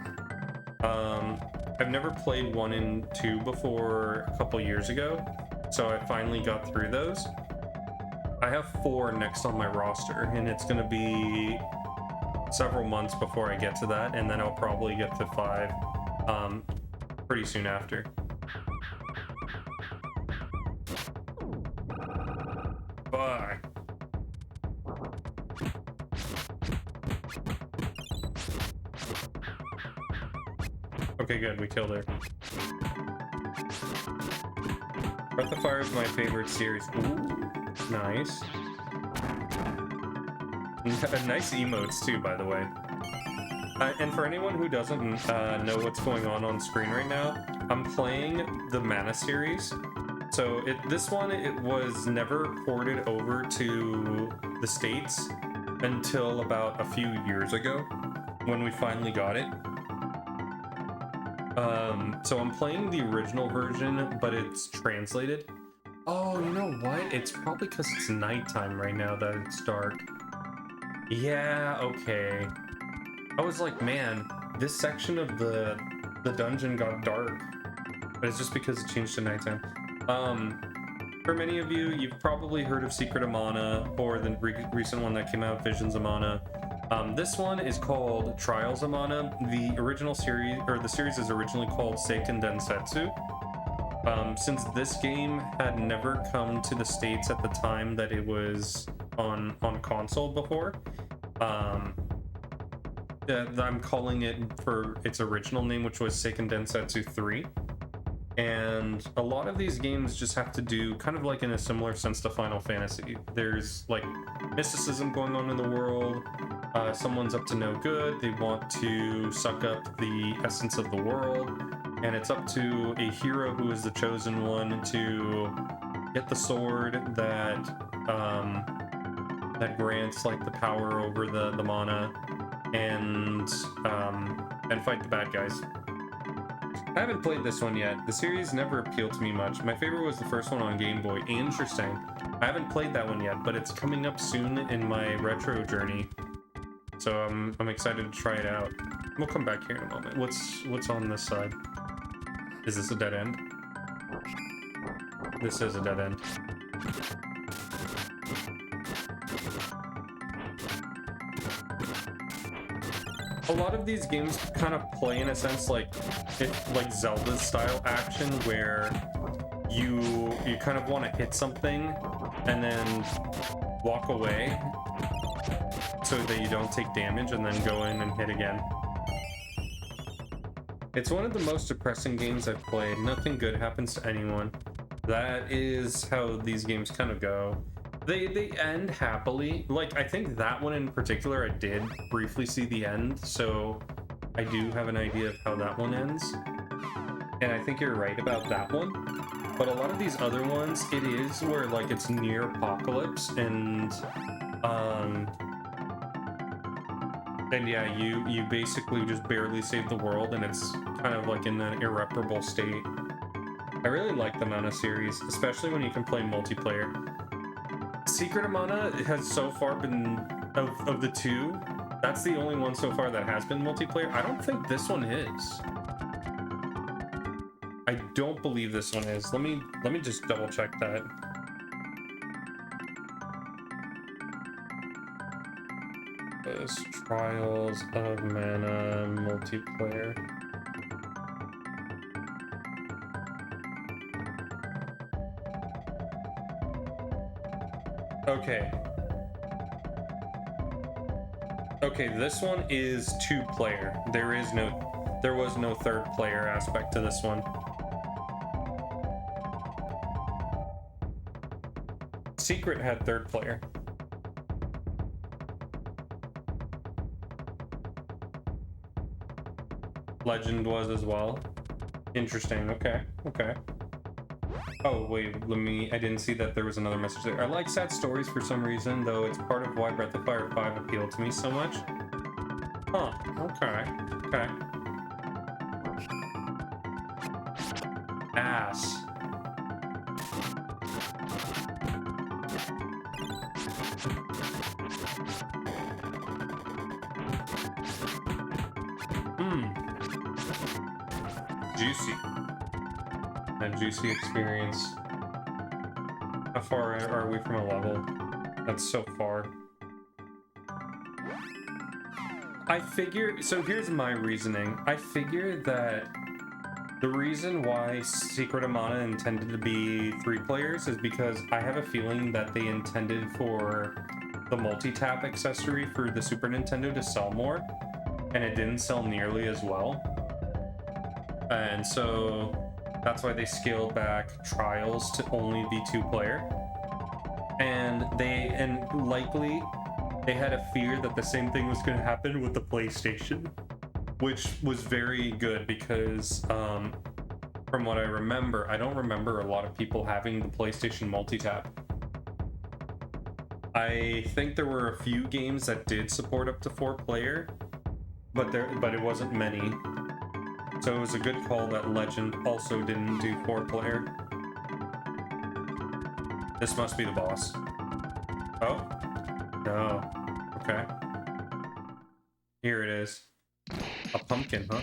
I've never played 1 and 2 before a couple years ago, so I finally got through those. I have 4 next on my roster, and it's gonna be several months before I get to that, and then I'll probably get to 5 pretty soon after. Bye. Okay, good, we killed her. Breath of Fire is my favorite series. Ooh, nice. Nice emotes too, by the way. And for anyone who doesn't know what's going on screen right now, I'm playing the Mana series. So this one was never ported over to the States until about a few years ago when we finally got it. So I'm playing the original version, but it's translated. Oh, you know what? It's probably because it's nighttime right now that it's dark. Yeah, okay. I was like, man, this section of the dungeon got dark. But it's just because it changed to nighttime. For many of you, you've probably heard of Secret of Mana, or the recent one that came out, Visions of Mana. This one is called Trials of Mana. The original series, or the series is originally called Seiken Densetsu. Since this game had never come to the States at the time that it was on console before, I'm calling it for its original name, which was Seiken Densetsu 3. And a lot of these games just have to do kind of like in a similar sense to Final Fantasy. There's like mysticism going on in the world. Someone's up to no good. They want to suck up the essence of the world. And it's up to a hero who is the chosen one to get the sword that that grants like the power over the mana and fight the bad guys. I haven't played this one yet. The series never appealed to me much. My favorite was the first one on Game Boy. Interesting. I haven't played that one yet, but it's coming up soon in my retro journey. So I'm excited to try it out. We'll come back here in a moment. What's on this side? Is this a dead end? This is a dead end. A lot of these games kind of play in a sense like Zelda style action, where you kind of want to hit something and then walk away so that you don't take damage, and then go in and hit again. It's one of the most depressing games I've played. Nothing good happens to anyone. That is how these games kind of go. They end happily. Like, I think that one in particular, I did briefly see the end, so I do have an idea of how that one ends. And I think you're right about that one. But a lot of these other ones, it is where, like, it's near apocalypse, and yeah, you basically just barely save the world, and it's kind of like in an irreparable state. I really like the Mana series, especially when you can play multiplayer. Secret of Mana has so far been, of the two, that's the only one so far that has been multiplayer. I don't think this one is. I don't believe this one is. Let me just double check that. Trials of Mana multiplayer. Okay. Okay, this one is 2-player. There was no 3rd player aspect to this one. Secret had 3rd player. Legend was as well. Interesting. Okay. Oh, wait, I didn't see that there was another message there. I like sad stories for some reason, though it's part of why Breath of Fire 5 appealed to me so much. Huh, okay. Ass. Juicy. A juicy experience. How far are we from a level? That's so far. So here's my reasoning. I figure that the reason why Secret of Mana intended to be 3 players is because I have a feeling that they intended for the multi-tap accessory for the Super Nintendo to sell more, and it didn't sell nearly as well. And so that's why they scaled back Trials to only be 2-player. And likely they had a fear that the same thing was going to happen with the PlayStation, which was very good because from what I remember, I don't remember a lot of people having the PlayStation multi-tap. I think there were a few games that did support up to 4-player, but it wasn't many. So it was a good call that Legend also didn't do 4-player. This must be the boss. Oh? No. Okay. Here it is. A pumpkin, huh?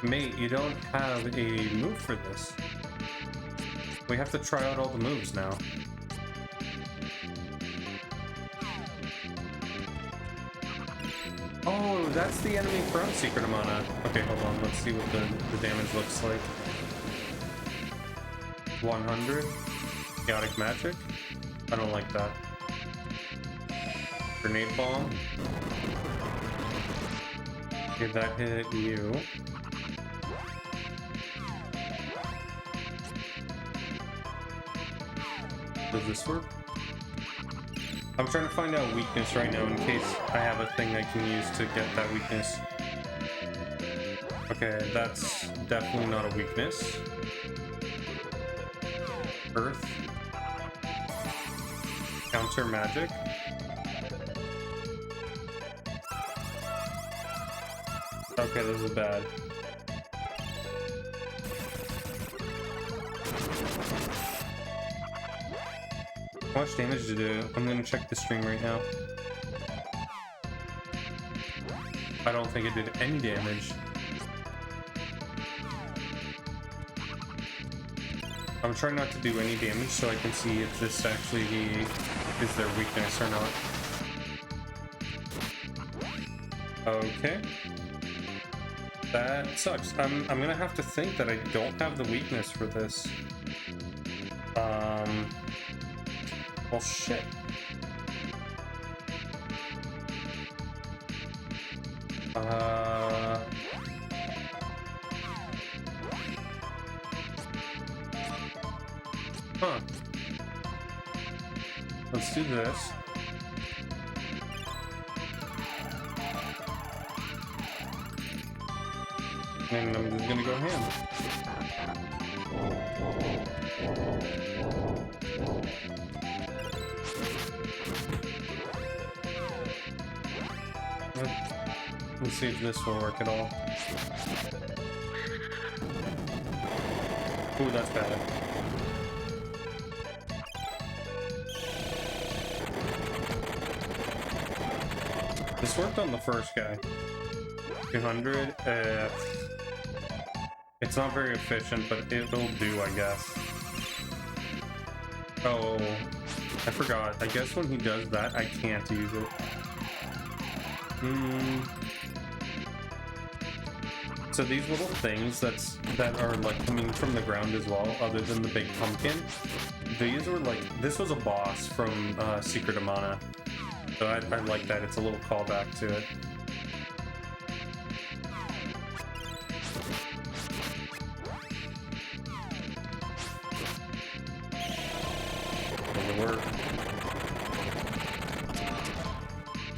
Mate, you don't have a move for this. We have to try out all the moves now. Oh, that's the enemy from Secret of Mana. Okay, hold on. Let's see what the damage looks like. 100. Chaotic Magic. I don't like that. Grenade Bomb. Did that hit you? Does this work? I'm trying to find out weakness right now in case I have a thing I can use to get that weakness. Okay, that's definitely not a weakness. Earth. Counter magic. Okay, this is bad. How much damage to do? I'm gonna check the stream right now. I don't think it did any damage. I'm trying not to do any damage so I can see if this actually is their weakness or not. Okay. That sucks. I'm gonna have to think that I don't have the weakness for this. Well, shit. Huh. Let's do this. And I'm just gonna go ham. Let's see if this will work at all. Ooh, that's bad. This worked on the first guy. 200. It's not very efficient, but it'll do, I guess. Oh, I forgot. I guess when he does that, I can't use it. So these little things that are like coming from the ground as well, other than the big pumpkin, these were like, this was a boss from Secret of Mana. So I like that. It's a little callback to it. Doesn't work.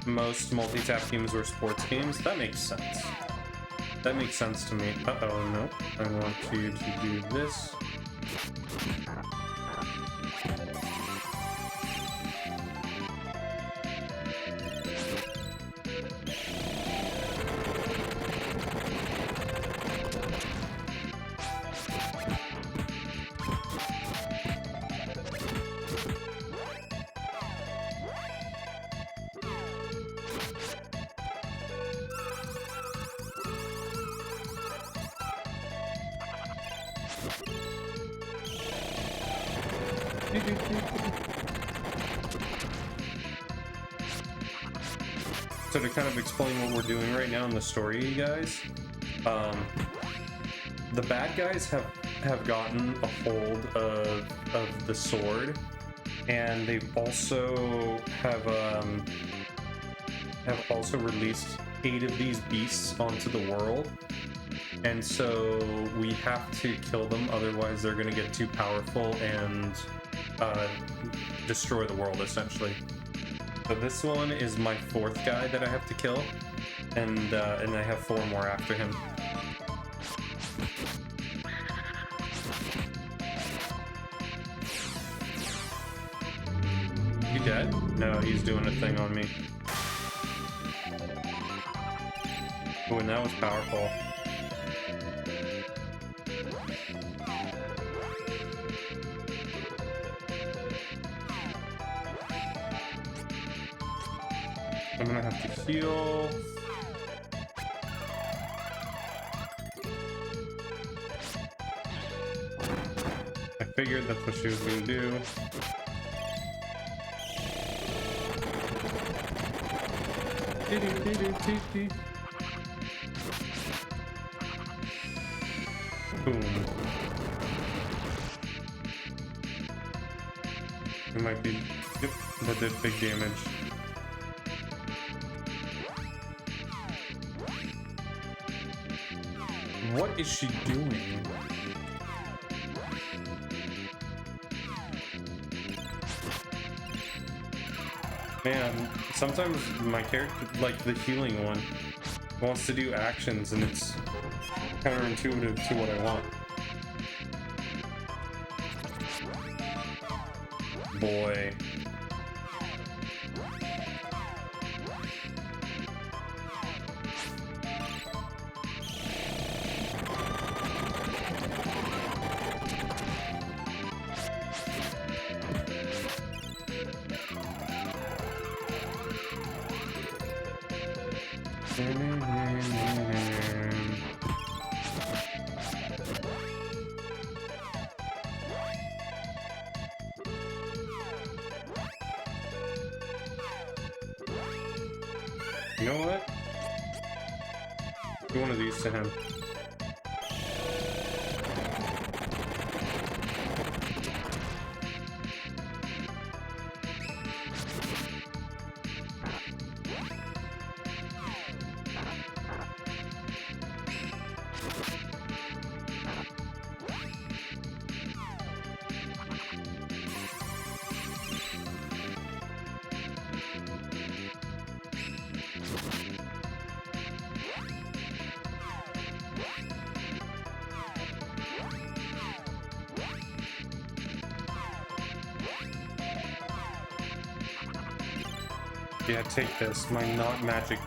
Most multi-tap games were sports games. That makes sense. That makes sense to me. Uh-oh, no. I want you to do this. So to kind of explain what we're doing right now in the story, you guys, the bad guys have gotten a hold of the sword, and they've also have also released 8 of these beasts onto the world. And so we have to kill them, otherwise they're going to get too powerful and destroy the world, essentially. So this one is my 4th guy that I have to kill, and I have 4 more after him. He dead? No, he's doing a thing on me. Oh, and that was powerful. I'm gonna have to heal. I figured that's what she was gonna do. Boom. It might be. Yep, that did big damage. What is she doing? Man, sometimes my character, like the healing one, wants to do actions and it's counterintuitive to what I want. Boy. You know what? Do one of these to him. Yeah, take this, my not magic.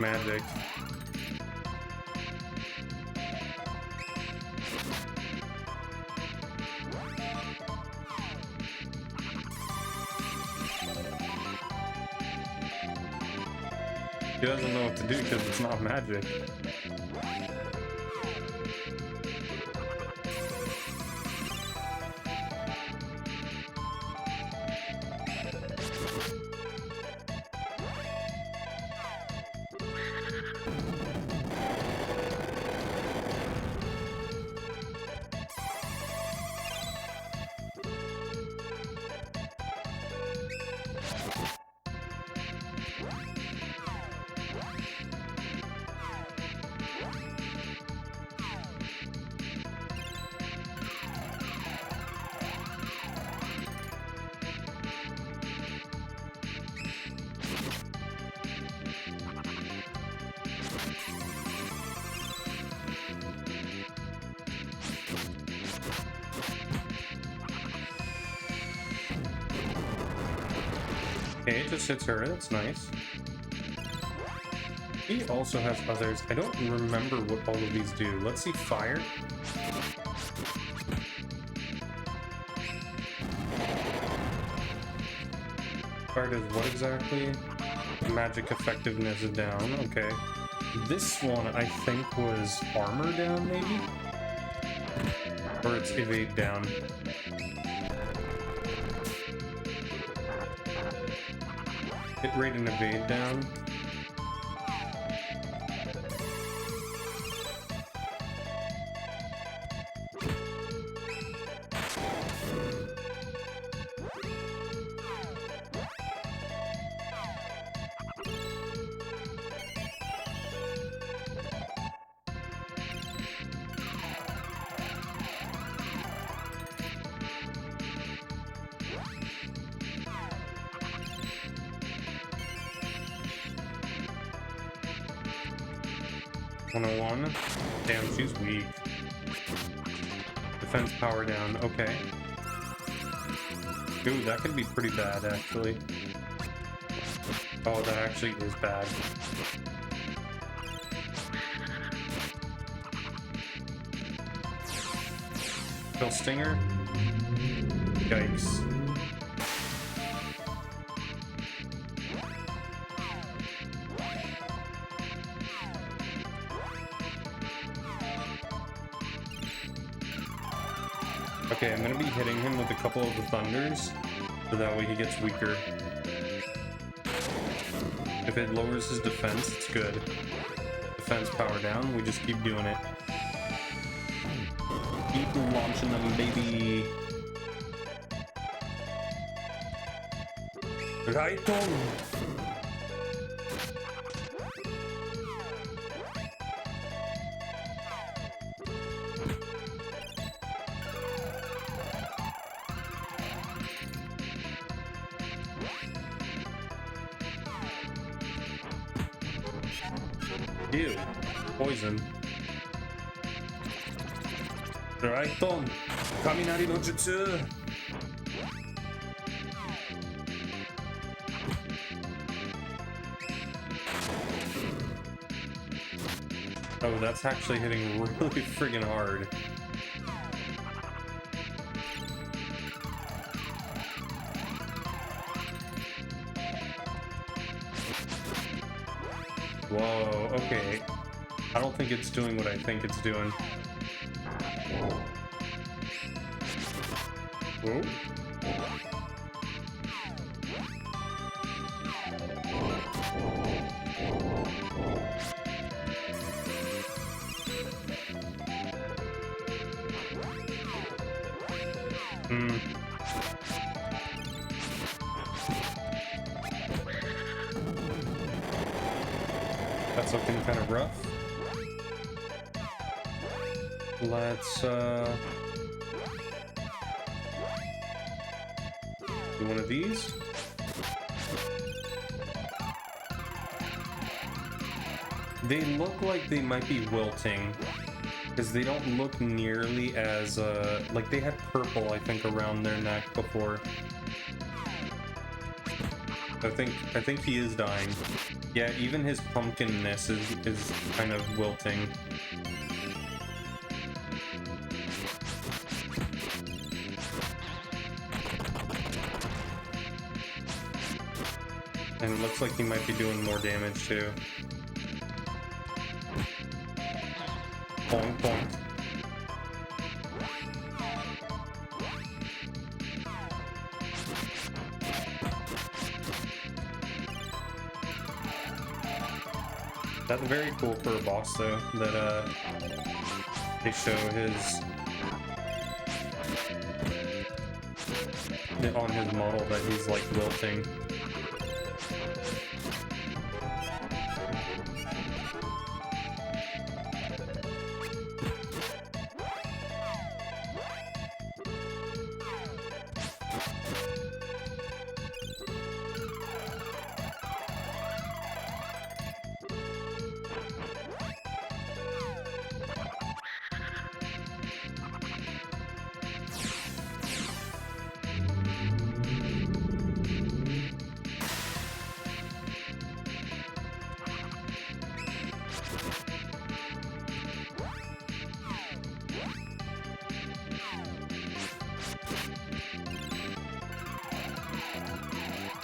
He doesn't know what to do because it's not magic. Okay, it just hits her, that's nice. He also has others. I don't remember what all of these do. Let's see, fire. Fire does what exactly? Magic effectiveness down, okay. This one, I think, was armor down, maybe? Or it's evade down. Hit rate and evade down. (101). Damn, she's weak. Defense power down, okay. Dude, that could be pretty bad, actually. Oh, that actually is bad. Kill Stinger? Yikes. Okay, I'm gonna be hitting him with a couple of the thunders, so that way he gets weaker. If it lowers his defense, it's good. Defense power down, we just keep doing it. Keep launching them, baby. Right on. Ew. Poison. Raiton, Kaminari no Jutsu. Oh, that's actually hitting really friggin' hard. Whoa, okay. I don't think it's doing what I think it's doing. Whoa. That's looking kind of rough. Let's do one of these. They look like they might be wilting because they don't look nearly as like they had purple, I think, around their neck before. I think he is dying. Yeah, even his pumpkinness is kind of wilting. And it looks like he might be doing more damage too. Boink, boink. That's very cool for a boss though, that they show his on his model that he's like wilting.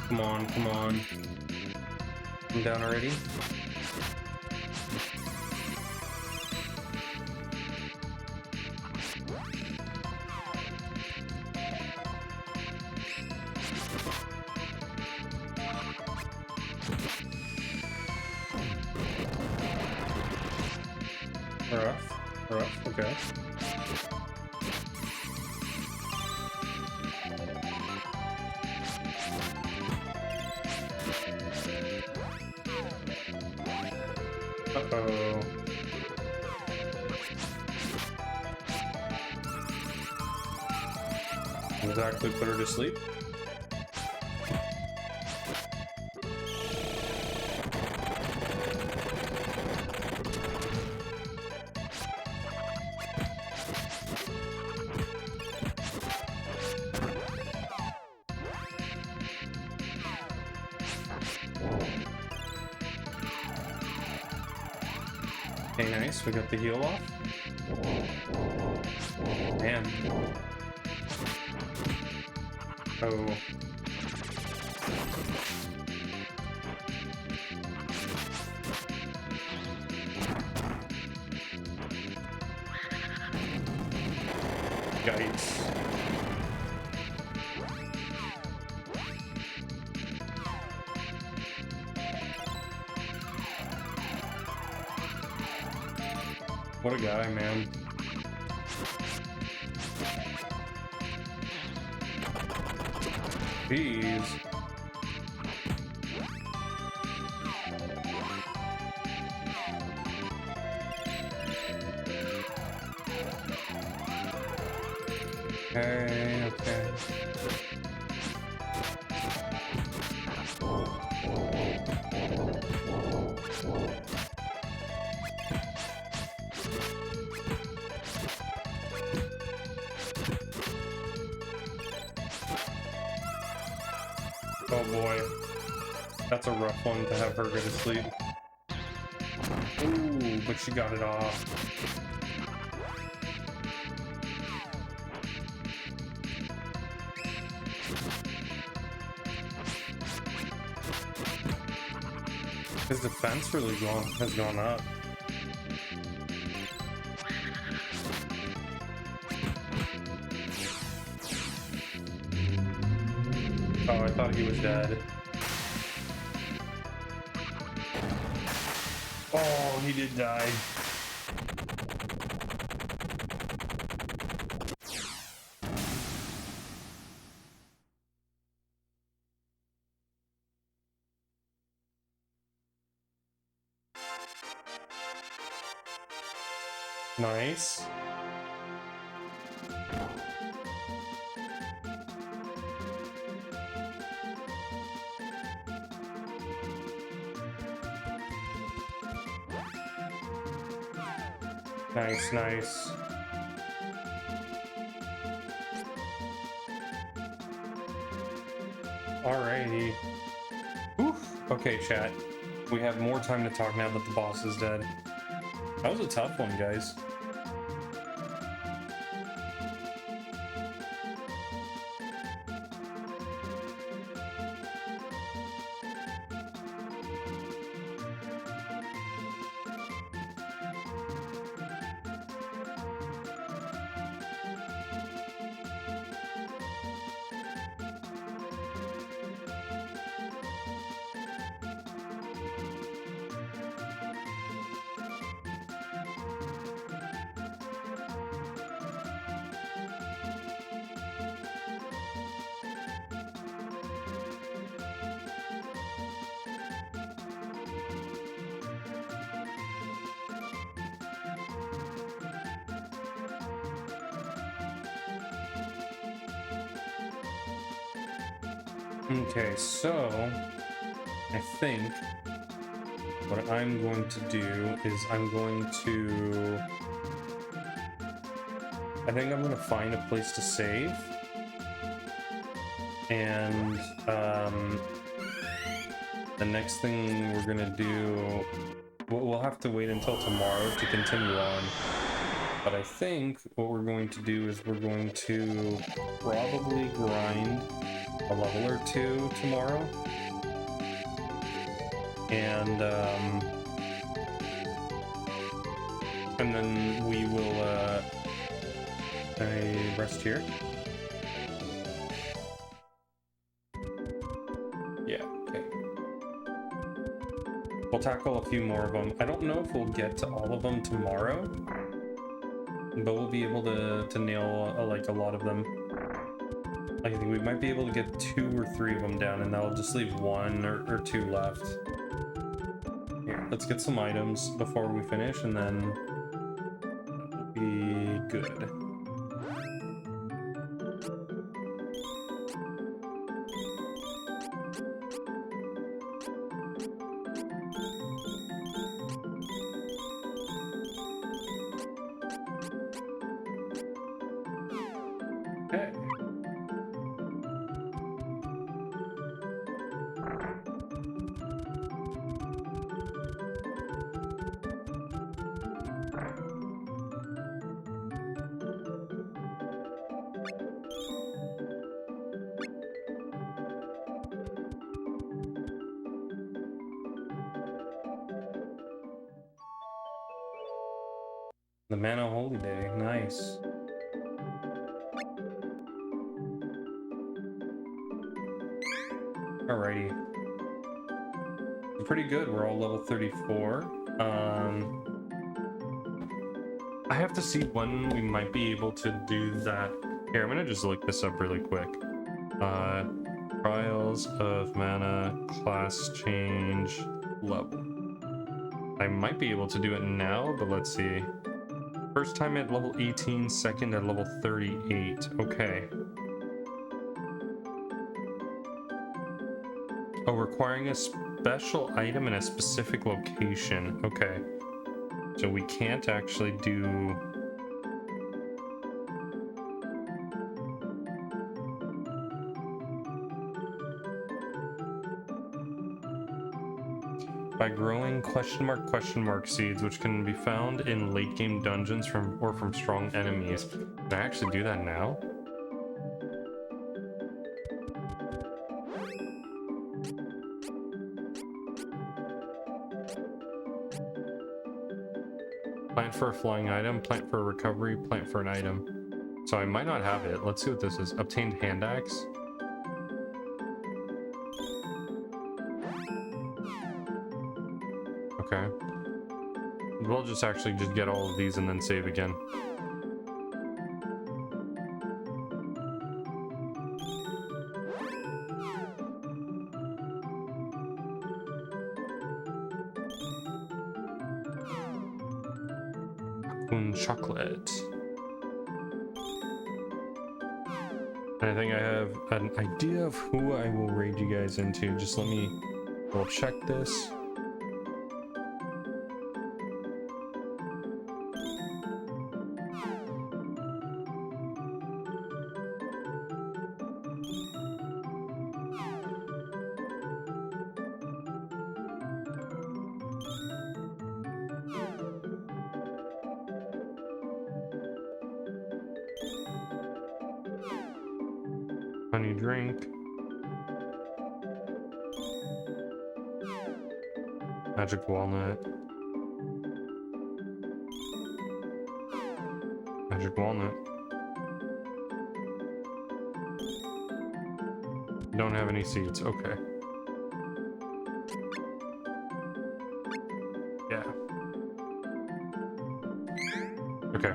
Come on, come on. I'm down already. Rough, okay. Uh-oh. Exactly, put her to sleep. Okay, nice. We got the heal off. Man. Oh. Yikes. What a guy, man. Jeez. Okay, okay. Oh boy. That's a rough one to have her go to sleep. Ooh, but she got it off. His defense really has gone up. Oh, I thought he was dead. Oh, he did die. Nice. Nice, nice. Alrighty. Oof. Okay, chat. We have more time to talk now that the boss is dead. That was a tough one, guys. Okay, so I think what I'm going to do is I think I'm going to find a place to save, and the next thing we're going to do, we'll have to wait until tomorrow to continue on, but I think what we're going to do is we're going to probably grind a level or two tomorrow, and then we will I rest here. Yeah, okay. We'll tackle a few more of them. I don't know if we'll get to all of them tomorrow, but we'll be able to nail like a lot of them. I think we might be able to get 2 or 3 of them down, and that'll just leave 1 or 2 left. Here, let's get some items before we finish, and then we'll be good. Okay. The Mana Holy Day, nice. Alrighty. Pretty good, we're all level 34. I have to see when we might be able to do that. Here, I'm gonna just look this up really quick. Trials of Mana class change level. I might be able to do it now, but let's see. First time at level 18, second at level 38. Okay. Oh, requiring a special item in a specific location. Okay. So we can't actually do... by growing question mark seeds, which can be found in late game dungeons from strong enemies. Can I actually do that now? Plant for a flying item, plant for a recovery, plant for an item. So I might not have it. Let's see what this is. Obtained hand axe. Okay. We'll just actually just get all of these and then save again. Chocolate. And I think I have an idea of who I will raid you guys into. Just let me double check this. Honey drink. Magic walnut. Magic walnut. Don't have any seeds. Okay. Yeah. Okay.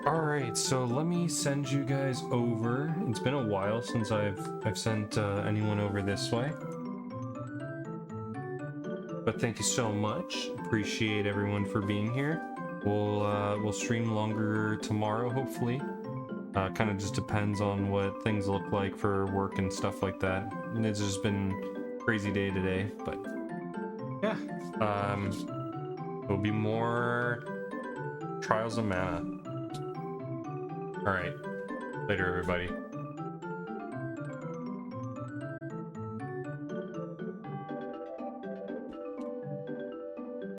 Alright, so let me send you guys over. It's been a while since I've sent anyone over this way. But thank you so much. Appreciate everyone for being here. We'll stream longer tomorrow, hopefully. Kind of just depends on what things look like for work and stuff like that. And it's just been a crazy day today, but yeah. There'll be more Trials of Mana. All right. Later, everybody.